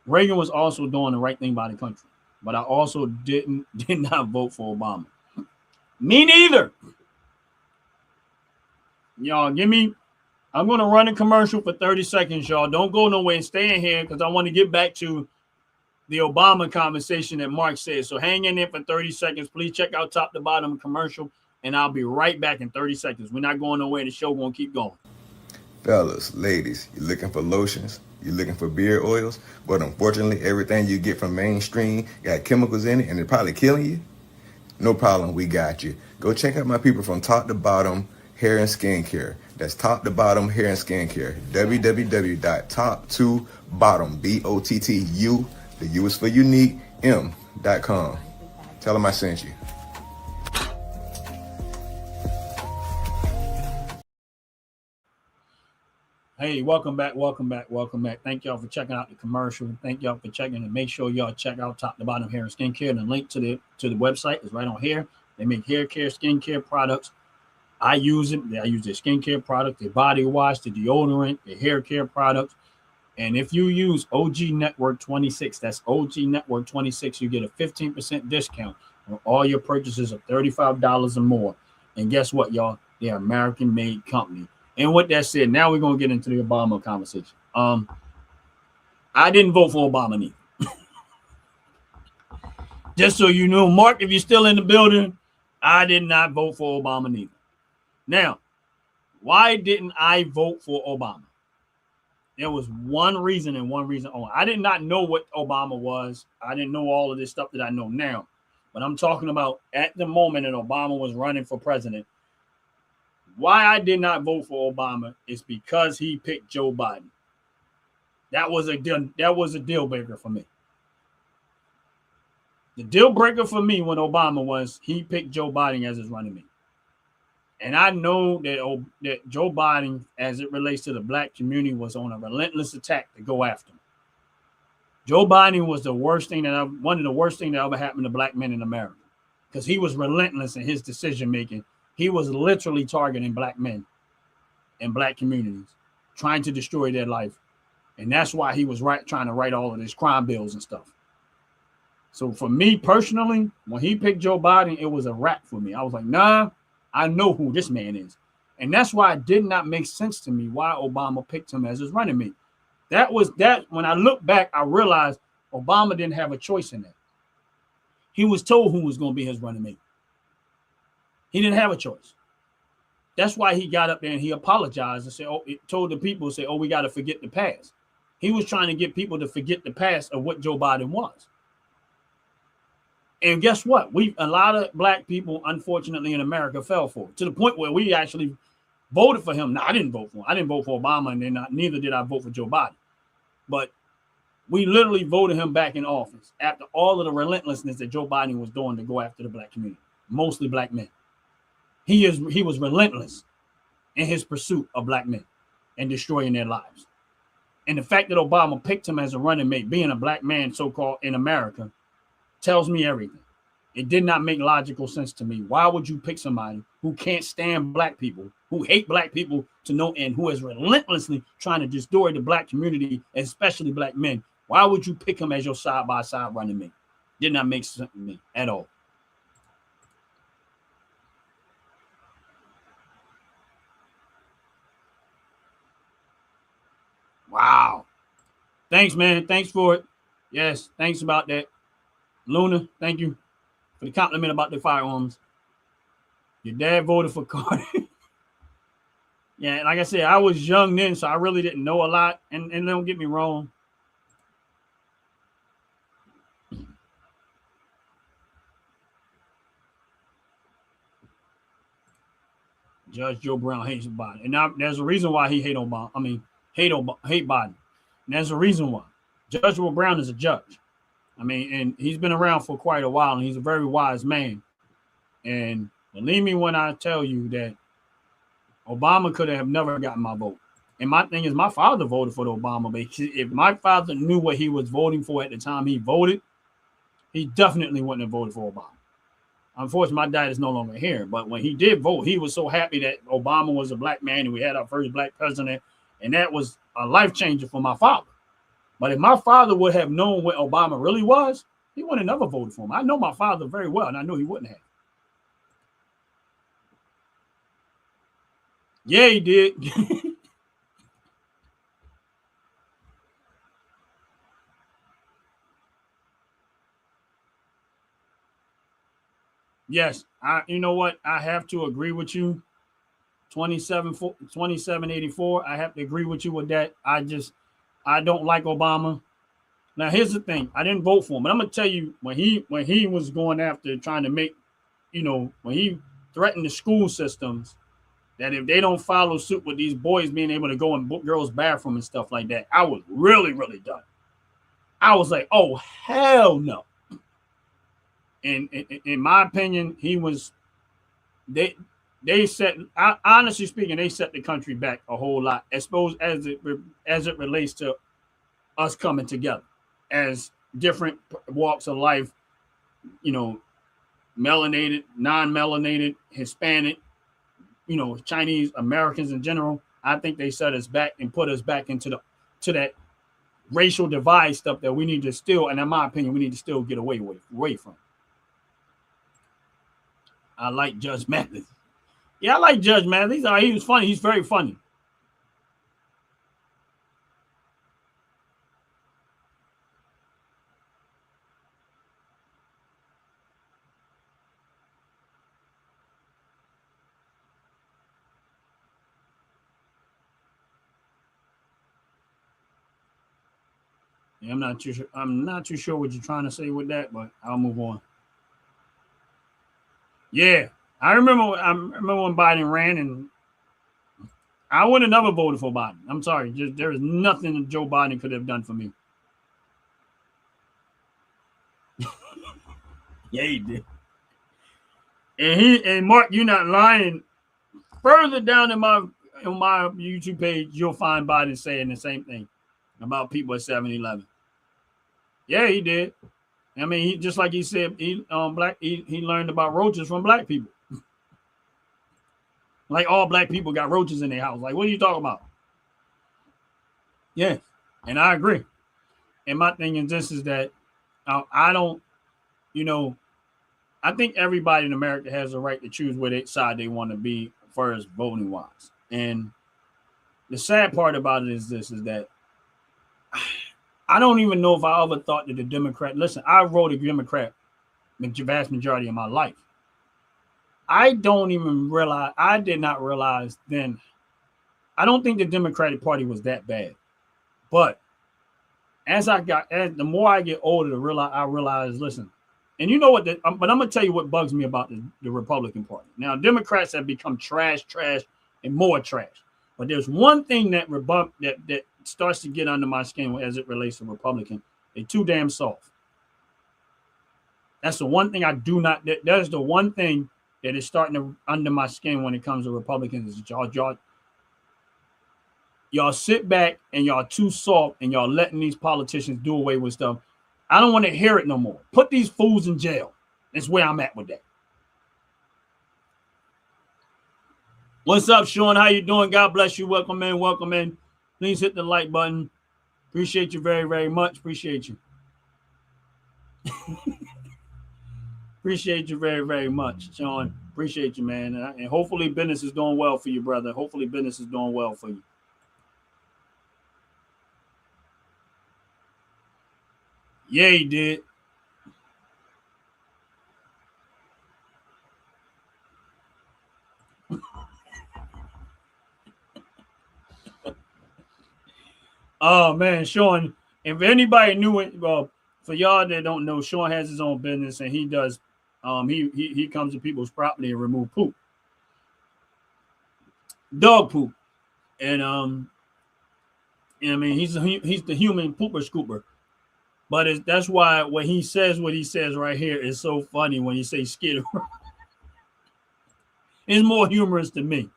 Reagan was also doing the right thing by the country. But I also did not vote for Obama. Me neither. Y'all, I'm going to run a commercial for 30 seconds, y'all. Don't go nowhere and stay in here because I want to get back to the Obama conversation that Mark said. So hang in there for 30 seconds. Please check out top to bottom commercial, and I'll be right back in 30 seconds. We're not going nowhere. The show going to keep going. Fellas, ladies, you're looking for lotions, you're looking for beard oils, but unfortunately, everything you get from mainstream got chemicals in it and they're probably killing you? No problem, we got you. Go check out my people from top to bottom hair and skincare. That's top to bottom hair and skincare. www.top2bottom, BOTTU, the U is for unique, M.com. Tell them I sent you. Hey, welcome back. Thank y'all for checking out the commercial. Thank y'all for checking, and make sure y'all check out Top to Bottom Hair and Skincare. The link to the website is right on here. They make hair care, skincare products. I use it. I use their skincare product, their body wash, the deodorant, their hair care products. And if you use OG Network 26, that's OG Network 26, you get a 15% discount on all your purchases of $35 or more. And guess what, y'all? They're American-made company. And with that said, now we're going to get into the Obama conversation. I didn't vote for Obama neither. Just so you know, Mark, if you're still in the building, I did not vote for Obama neither. Now, why didn't I vote for Obama? There was one reason and one reason only. I did not know what Obama was. I didn't know all of this stuff that I know now. But I'm talking about at the moment that Obama was running for president. Why I did not vote for Obama is because he picked Joe Biden. That was a deal breaker for me. The deal breaker for me when Obama was he picked Joe Biden as his running mate. And I know that Joe Biden, as it relates to the black community, was on a relentless attack to go after him. Joe Biden was one of the worst things that ever happened to black men in America, because he was relentless in his decision making. He was literally targeting black men and black communities, trying to destroy their life. And that's why he was trying to write all of these crime bills and stuff. So for me personally, when he picked Joe Biden, it was a wrap for me. I was like, nah, I know who this man is. And that's why it did not make sense to me why Obama picked him as his running mate. When I look back, I realized Obama didn't have a choice in that. He was told who was going to be his running mate. He didn't have a choice. That's why he got up there and he apologized and said, told the people, we got to forget the past. He was trying to get people to forget the past of what Joe Biden was. And guess what? A lot of black people, unfortunately, in America fell for it, to the point where we actually voted for him. Now, I didn't vote for him. I didn't vote for Obama, and then neither did I vote for Joe Biden. But we literally voted him back in office after all of the relentlessness that Joe Biden was doing to go after the black community, mostly black men. He was relentless in his pursuit of black men and destroying their lives. And the fact that Obama picked him as a running mate, being a black man, so-called, in America, tells me everything. It did not make logical sense to me. Why would you pick somebody who can't stand black people, who hate black people to know, and who is relentlessly trying to destroy the black community, especially black men? Why would you pick him as your side-by-side running mate? Did not make sense to me at all. Wow. Thanks, man. Thanks for it. Yes, thanks about that. Luna, thank you for the compliment about the firearms. Your dad voted for Carter. Yeah, like I said, I was young then, so I really didn't know a lot. And don't get me wrong. Judge Joe Brown hates Biden. And now there's a reason why he hate Obama. I mean, hate Biden. And there's a reason why. Judge Joe Brown is a judge. I mean, and he's been around for quite a while, and he's a very wise man. And believe me when I tell you that Obama could have never gotten my vote. And my thing is, my father voted for the Obama, but if my father knew what he was voting for at the time he voted, he definitely wouldn't have voted for Obama. Unfortunately, my dad is no longer here, but when he did vote, he was so happy that Obama was a black man and we had our first black president, and that was a life changer for my father. But if my father would have known what Obama really was, he would have never voted for him. I know my father very well, and I knew he wouldn't have. Yeah, he did. Yes, you know what? I have to agree with you. 2784. I have to agree with you with that. I don't like Obama. Now, here's the thing. I didn't vote for him, but I'm gonna tell you, when he was going after trying to make, when he threatened the school systems that if they don't follow suit with these boys being able to go in girls' bathroom and stuff like that, I was really, really done. I was like, oh, hell no. And in my opinion, he was, they set, honestly speaking, they set the country back a whole lot, I suppose, as it relates to us coming together as different walks of life, melanated, non-melanated, Hispanic, Chinese Americans in general. I think they set us back and put us back into that racial divide stuff that we need to still, and in my opinion, we need to still get away from. I like Judge Mathis. Yeah, I like Judge Mathis. He was funny. He's very funny. Yeah, I'm not too sure what you're trying to say with that, but I'll move on. Yeah, I remember when Biden ran, and I would have never voted for Biden. I'm sorry, there is nothing that Joe Biden could have done for me. Yeah, he did. And Mark, you're not lying. Further down in my YouTube page, you'll find Biden saying the same thing about people at 7-Eleven. Yeah, he did. I mean, he just like he said, he learned about roaches from black people. Like all black people got roaches in their house. Like, what are you talking about? Yeah, and I agree. And my thing is this is that I don't, I think everybody in America has a right to choose which side they want to be first voting wise. And the sad part about it is that I don't even know if I ever thought that the Democrat, listen, I wrote a Democrat the vast majority of my life. I did not realize then, I don't think the Democratic Party was that bad. But the more I get older, I realize, listen, and you know what, but I'm going to tell you what bugs me about the Republican Party. Now, Democrats have become trash, and more trash. But there's one thing that starts to get under my skin as it relates to Republican. They're too damn soft. That's the one thing I do not. That's the one thing that is starting to under my skin when it comes to Republicans. Is y'all sit back and y'all too soft and y'all letting these politicians do away with stuff. I don't want to hear it no more. Put these fools in jail. That's where I'm at with that. What's up, Sean? How you doing? God bless you. Welcome in. Please hit the like button. Appreciate you very, very much. Appreciate you. Appreciate you very, very much, Sean. Appreciate you, man. And hopefully business is doing well for you, brother. Hopefully business is doing well for you. Yeah, he did. Oh man, Sean. If anybody knew it, well, for y'all that don't know, Sean has his own business and he does. He comes to people's property and remove poop, dog poop, and I mean he's the human pooper scooper. But that's why what he says right here is so funny when he says skid. It's more humorous to me.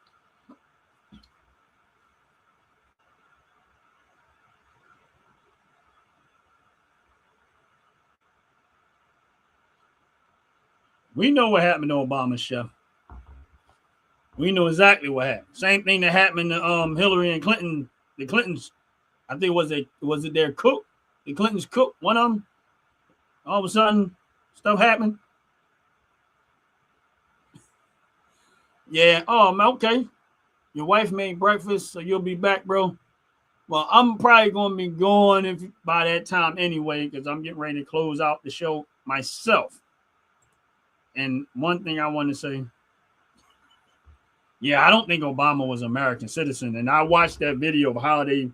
We know what happened to Obama, Chef. We know exactly what happened. Same thing that happened to Hillary and Clinton. The Clintons, I think was it their cook? The Clintons cook. One of them. All of a sudden, stuff happened. Yeah. Oh, okay. Your wife made breakfast, so you'll be back, bro. Well, I'm probably gonna be going by that time anyway, because I'm getting ready to close out the show myself. And one thing I want to say, yeah, I don't think Obama was an American citizen. And I watched that video of how they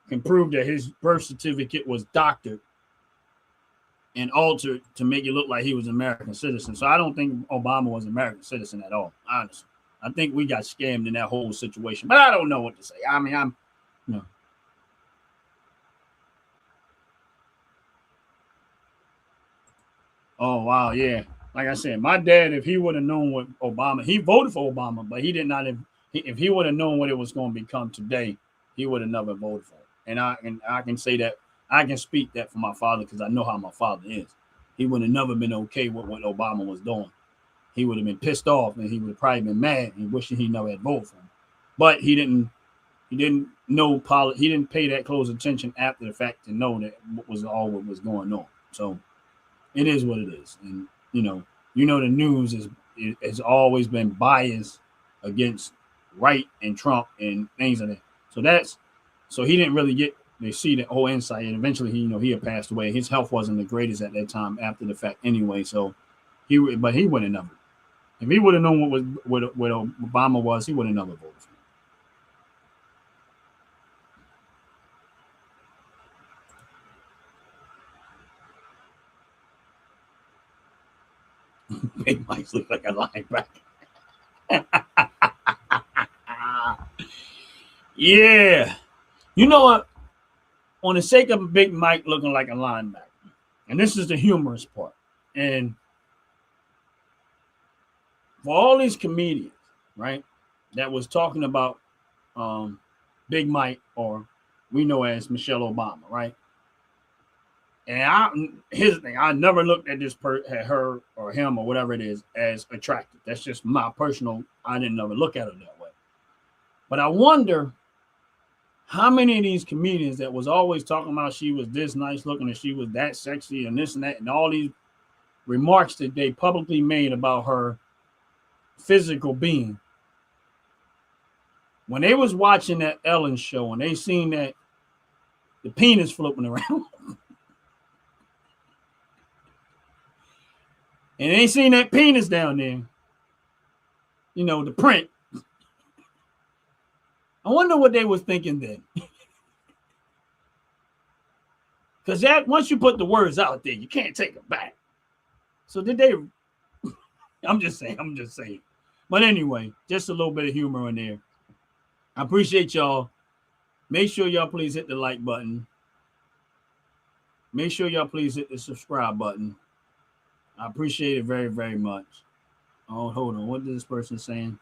can prove that his birth certificate was doctored and altered to make it look like he was an American citizen. So I don't think Obama was an American citizen at all, honestly. I think we got scammed in that whole situation. But I don't know what to say. I mean, Oh, wow, yeah. Like I said, my dad, if he would have known what Obama, he voted for Obama, but he did not. If he would have known what it was going to become today, he would have never voted for it. And I can say that I can speak that for my father because I know how my father is. He would have never been okay with what Obama was doing. He would have been pissed off, and he would have probably been mad and wishing he never had voted for him. But he didn't. He didn't know He didn't pay that close attention after the fact to know that what was going on. So it is what it is, and the news has always been biased against right and Trump and things like that. So he didn't really get to see the whole insight, and eventually he had passed away. His health wasn't the greatest at that time after the fact anyway. So he would have never. If he would have known what Obama was, he would have never voted for him. Big Mike look like a linebacker. Yeah. You know what? On the sake of Big Mike looking like a linebacker, and this is the humorous part, and for all these comedians, right, that was talking about Big Mike, or we know as Michelle Obama, right? And here's the thing: I never looked at at her or him or whatever it is as attractive. That's just my personal. I didn't ever look at her that way. But I wonder how many of these comedians that was always talking about she was this nice looking and she was that sexy and this and that and all these remarks that they publicly made about her physical being. When they was watching that Ellen show and they seen that the penis floating around. And they seen that penis down there, the print. I wonder what they was thinking then. Because that once you put the words out there, you can't take it back. So did they? I'm just saying. But anyway, just a little bit of humor in there. I appreciate y'all. Make sure y'all please hit the like button. Make sure y'all please hit the subscribe button. I appreciate it very, very much. Oh, hold on. What is this person saying?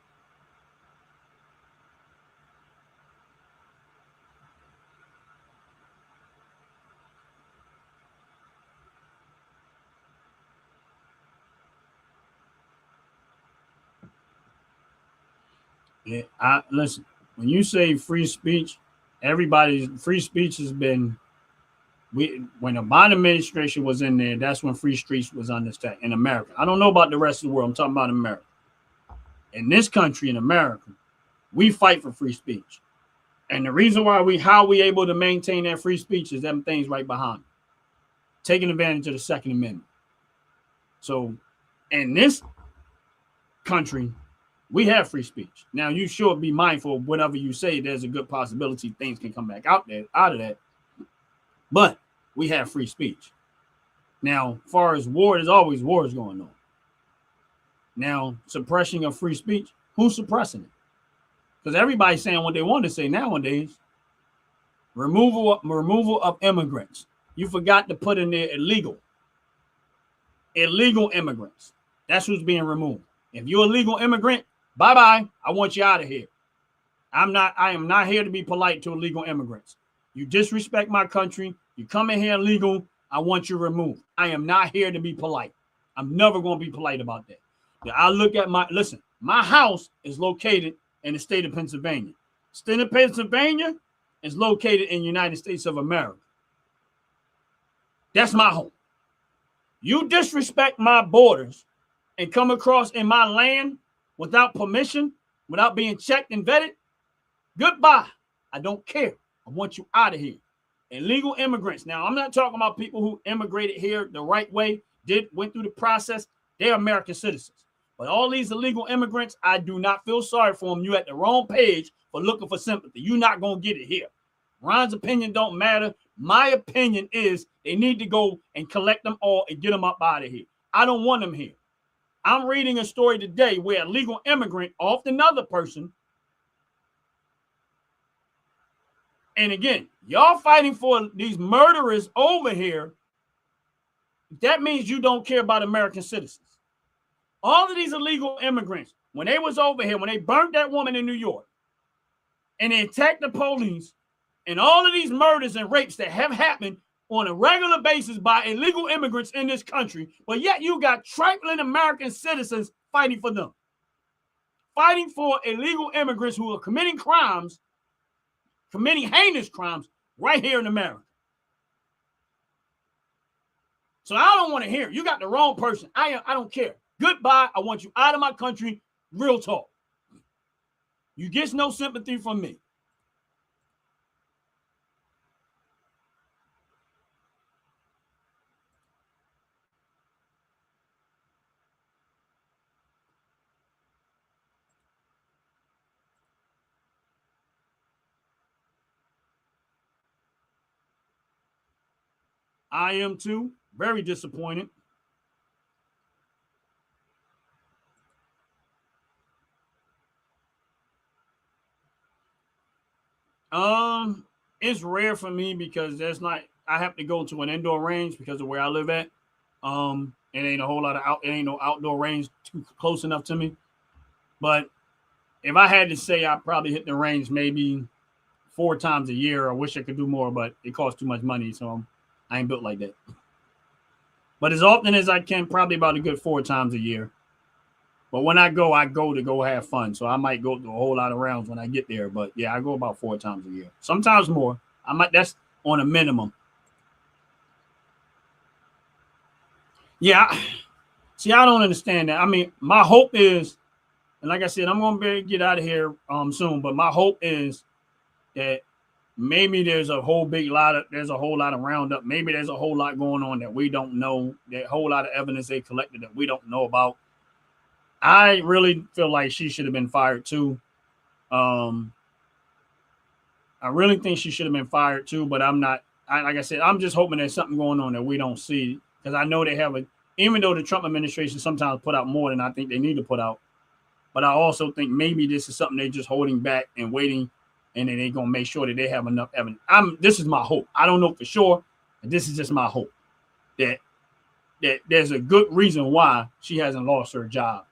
Yeah, listen. When you say free speech, everybody's free speech has been. When the Biden administration was in there, that's when free speech was under attack in America. I don't know about the rest of the world. I'm talking about America. In this country, in America, we fight for free speech. And the reason why how we able to maintain that free speech is them things right behind it. Taking advantage of the Second Amendment. So in this country, we have free speech. Now, you should be mindful of whatever you say. There's a good possibility things can come back out of that. But we have free speech. Now, as far as war, there's always wars going on. Now, suppression of free speech, who's suppressing it? Because everybody's saying what they want to say nowadays. Removal of immigrants. You forgot to put in there illegal. Illegal immigrants. That's who's being removed. If you're a legal immigrant, bye-bye. I want you out of here. I am not here to be polite to illegal immigrants. You disrespect my country. You come in here illegal. I want you removed. I am not here to be polite. I'm never going to be polite about that. I look at my house is located in the state of Pennsylvania. State of Pennsylvania is located in the United States of America. That's my home. You disrespect my borders and come across in my land without permission, without being checked and vetted, goodbye. I don't care. I want you out of here. Illegal immigrants. Now, I'm not talking about people who immigrated here the right way, went through the process. They're American citizens. But all these illegal immigrants, I do not feel sorry for them. You at the wrong page for looking for sympathy. You're not going to get it here. Ron's opinion don't matter. My opinion is they need to go and collect them all and get them up out of here. I don't want them here. I'm reading a story today where a legal immigrant offed another person. And again, y'all fighting for these murderers over here. That means you don't care about American citizens. All of these illegal immigrants, when they was over here, when they burnt that woman in New York, and they attacked the police, and all of these murders and rapes that have happened on a regular basis by illegal immigrants in this country, but yet you got trifling American citizens fighting for them. Fighting for illegal immigrants who are committing crimes, committing heinous crimes right here in America. So I don't want to hear it. You got the wrong person. I don't care. Goodbye. I want you out of my country. Real talk. You get no sympathy from me. I am too. Very disappointed. It's rare for me because I have to go to an indoor range because of where I live at. It ain't a whole lot of it ain't no outdoor range too close enough to me. But if I had to say, I probably hit the range maybe 4 times a year. I wish I could do more, but it costs too much money, so I ain't built like that. But as often as I can, probably about a good 4 times a year. But when I go to go have fun. So I might go through a whole lot of rounds when I get there. But yeah, I go about 4 times a year. Sometimes more. That's on a minimum. Yeah. See, I don't understand that. I mean, my hope is, and like I said, I'm going to get out of here soon. But my hope is that maybe there's a whole lot of roundup. Maybe there's a whole lot going on that we don't know. That whole lot of evidence they collected that we don't know about. I really feel like she should have been fired too. I really think she should have been fired too, but I'm not. Like I said, I'm just hoping there's something going on that we don't see, because I know they have even though the Trump administration sometimes put out more than I think they need to put out, but I also think maybe this is something they're just holding back and waiting, and then they're gonna make sure that they have enough evidence. This is my hope. I don't know for sure, but this is just my hope that there's a good reason why she hasn't lost her job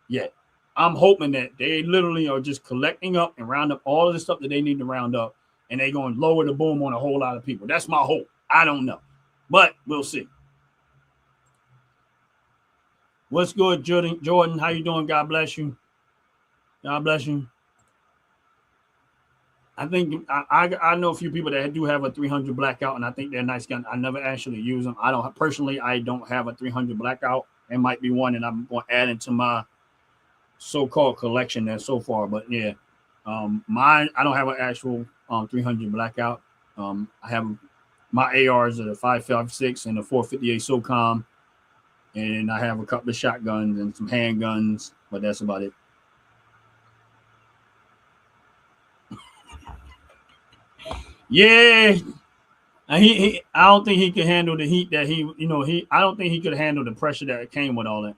yet. I'm hoping that they literally are just collecting up and round up all of the stuff that they need to round up, and they're going to lower the boom on a whole lot of people. That's my hope. I don't know, but we'll see. What's good, Jordan? How you doing? God bless you. God bless you. I think I know a few people that do have a 300 blackout, and I think they're nice gun. I never actually use them. I don't have a 300 blackout. It might be one, and I'm going to add into my so-called collection there so far. But yeah, mine, I don't have an actual 300 blackout. I have my ARs are the 5.56 and the 458 SOCOM, and I have a couple of shotguns and some handguns, but that's about it. Yeah, I don't think he could handle the heat that I don't think he could handle the pressure that came with all that.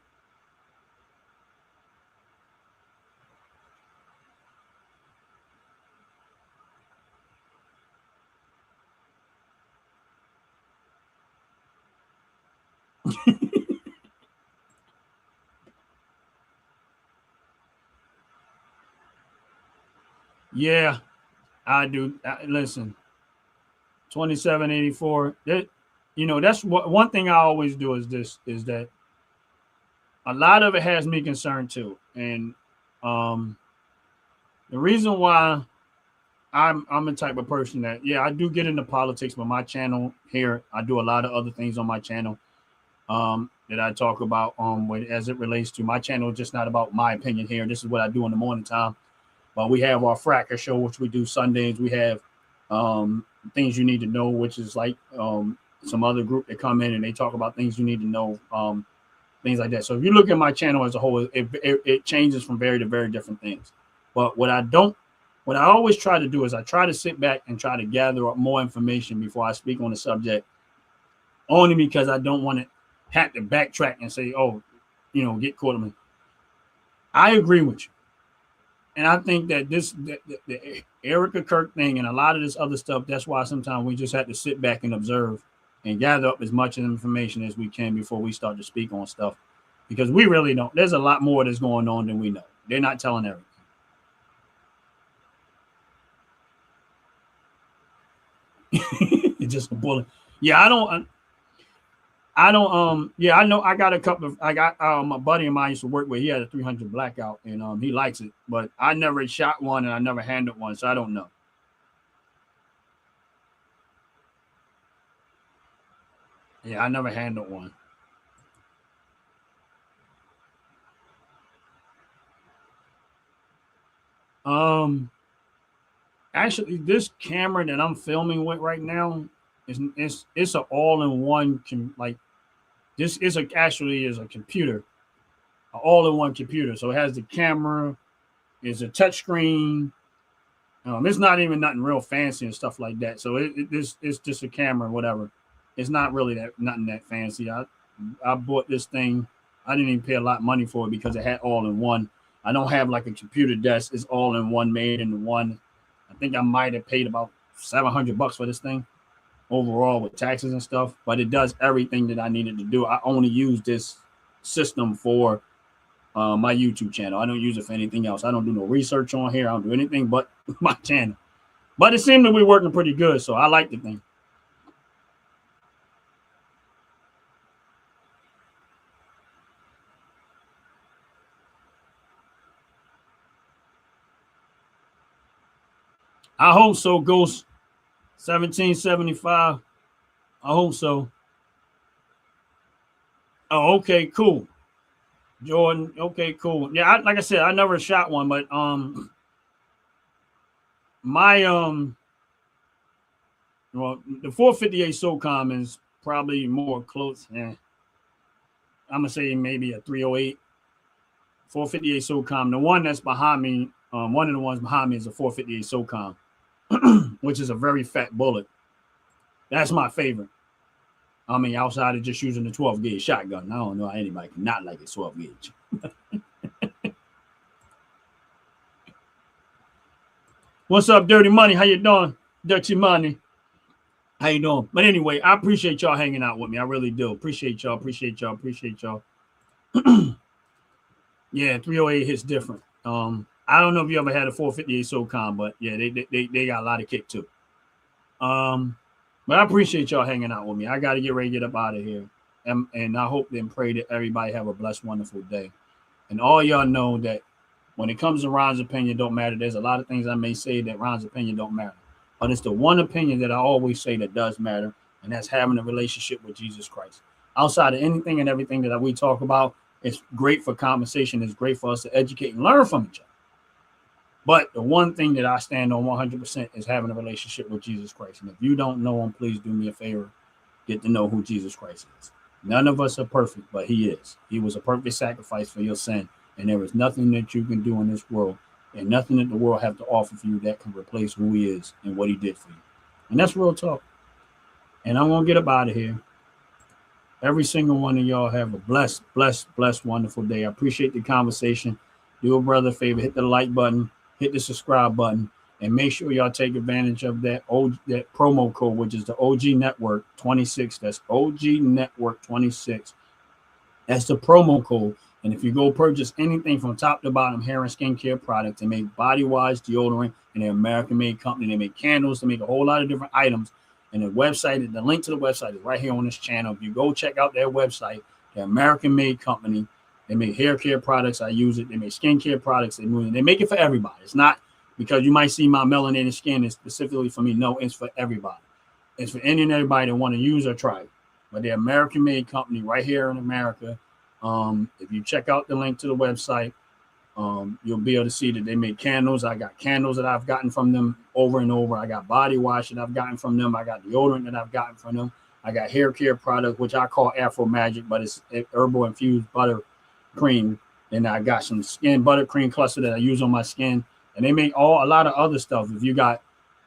Yeah, I do. Listen, 2784. That's one thing I always do is that a lot of it has me concerned too. And the reason why I'm the type of person that, yeah, I do get into politics, but my channel here, I do a lot of other things on my channel that I talk about as it relates to my channel. Just not about my opinion here. This is what I do in the morning time. But we have our Fracker show, which we do Sundays. We have things you need to know, which is like some other group that come in and they talk about things you need to know, things like that. So if you look at my channel as a whole, it changes from very to very different things. But what I always try to do is I try to sit back and try to gather up more information before I speak on the subject, only because I don't want to have to backtrack and say, oh, get caught up in. I agree with you. And I think that the Erica Kirk thing and a lot of this other stuff, that's why sometimes we just have to sit back and observe and gather up as much information as we can before we start to speak on stuff. Because we really don't. There's a lot more that's going on than we know. They're not telling everything. It's just a bullet. Yeah, I don't. Yeah, I know. I got a couple of. I got a buddy of mine used to work with. He had a 300 blackout, and he likes it. But I never shot one, and I never handled one, so I don't know. Yeah, I never handled one. Actually, this camera that I'm filming with right now it's an all-in-one this is actually is a computer, an all-in-one computer. So it has the camera, it's a touch screen. It's not even nothing real fancy and stuff like that. So it's just a camera, whatever. It's not really nothing that fancy. I bought this thing. I didn't even pay a lot of money for it because it had all-in-one. I don't have like a computer desk. It's all-in-one, made in one. I think I might have paid about $700 for this thing overall with taxes and stuff, but it does everything that I needed to do. I only use this system for my YouTube channel. I don't use it for anything else. I don't do no research on here. I don't do anything but my channel. But it seemed to be working pretty good, so I like the thing. I hope so, Ghost 1775. I hope so. Oh, okay, cool. Jordan, okay, cool. Yeah, like I said, I never shot one, but my well, the 458 SOCOM is probably more close. I'm gonna say maybe a 308. 458 SOCOM. The one that's behind me, one of the ones behind me is a 458 SOCOM. Which is a very fat bullet. That's my favorite. I mean, outside of just using the 12 gauge shotgun, I don't know how anybody can not like a 12 gauge. What's up, Dirty Money? How you doing, Dirty Money? How you doing? But anyway, I appreciate y'all hanging out with me. I really do. Appreciate y'all. Yeah, 308 hits different. I don't know if you ever had a 458 SOCOM, but yeah, they got a lot of kick too. But I appreciate y'all hanging out with me. I got to get ready to get up out of here. And I hope and pray that everybody have a blessed, wonderful day. And all y'all know that when it comes to Ron's opinion, don't matter. There's a lot of things I may say that Ron's opinion don't matter. But it's the one opinion that I always say that does matter, and that's having a relationship with Jesus Christ. Outside of anything and everything that we talk about, it's great for conversation. It's great for us to educate and learn from each other. But the one thing that I stand on 100% is having a relationship with Jesus Christ. And if you don't know him, please do me a favor. Get to know who Jesus Christ is. None of us are perfect, but he is. He was a perfect sacrifice for your sin. And there is nothing that you can do in this world and nothing that the world have to offer for you that can replace who he is and what he did for you. And that's real talk. And I'm going to get up out of here. Every single one of y'all have a blessed, wonderful day. I appreciate the conversation. Do a brother a favor. Hit the like button. Hit the subscribe button. And make sure y'all take advantage of that promo code, which is the OG Network 26. That's OG Network 26. That's the promo code. And if you go purchase anything from top to bottom hair and skincare products, they make body wash, deodorant, and they're American-made company. They make candles. They make a whole lot of different items. And the website, the link to the website is right here on this channel. If you go check out their website, they're American-made company. They make hair care products. I use it. They make skincare products. They make it for everybody. It's not because you might see my melanated skin is specifically for me. No, it's for everybody. It's for any and everybody that want to use or try it. But they're American-made company right here in America. If you check out the link to the website, you'll be able to see that they make candles. I got candles that I've gotten from them over and over. I got body wash that I've gotten from them. I got deodorant that I've gotten from them. I got hair care product, which I call Afro Magic, but it's herbal infused butter cream. And I got some skin buttercream cluster that I use on my skin. And they make a lot of other stuff. If you got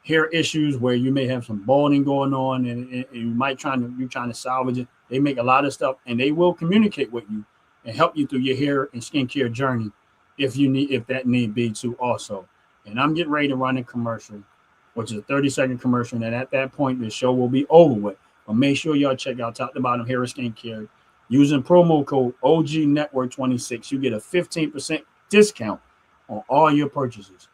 hair issues where you may have some balding going on and you might trying to salvage it, they make a lot of stuff and they will communicate with you and help you through your hair and skincare journey if that need be to also. And I'm getting ready to run a commercial, which is a 30-second commercial, and at that point the show will be over with. But make sure y'all check out Top to Bottom Hair and Skincare. Using promo code OG Network 26, you get a 15% discount on all your purchases.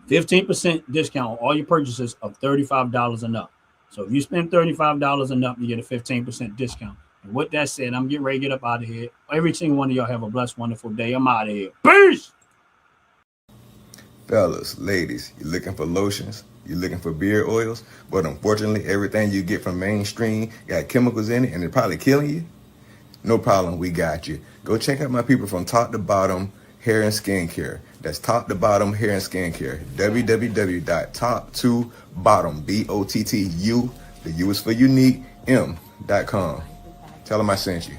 15% discount on all your purchases of $35 and up. So if you spend $35 and up, you get a 15% discount. And with that said, I'm getting ready to get up out of here. Every single one of y'all have a blessed, wonderful day. I'm out of here. Peace! Fellas, ladies, you're looking for lotions, you're looking for beard oils, but unfortunately everything you get from mainstream got chemicals in it and it's probably killing you? No problem, we got you. Go check out my people from Top to Bottom Hair and Skincare. That's Top to Bottom Hair and Skincare. www.top2bottom, BOTTU, the U is for unique, M.com. Tell them I sent you.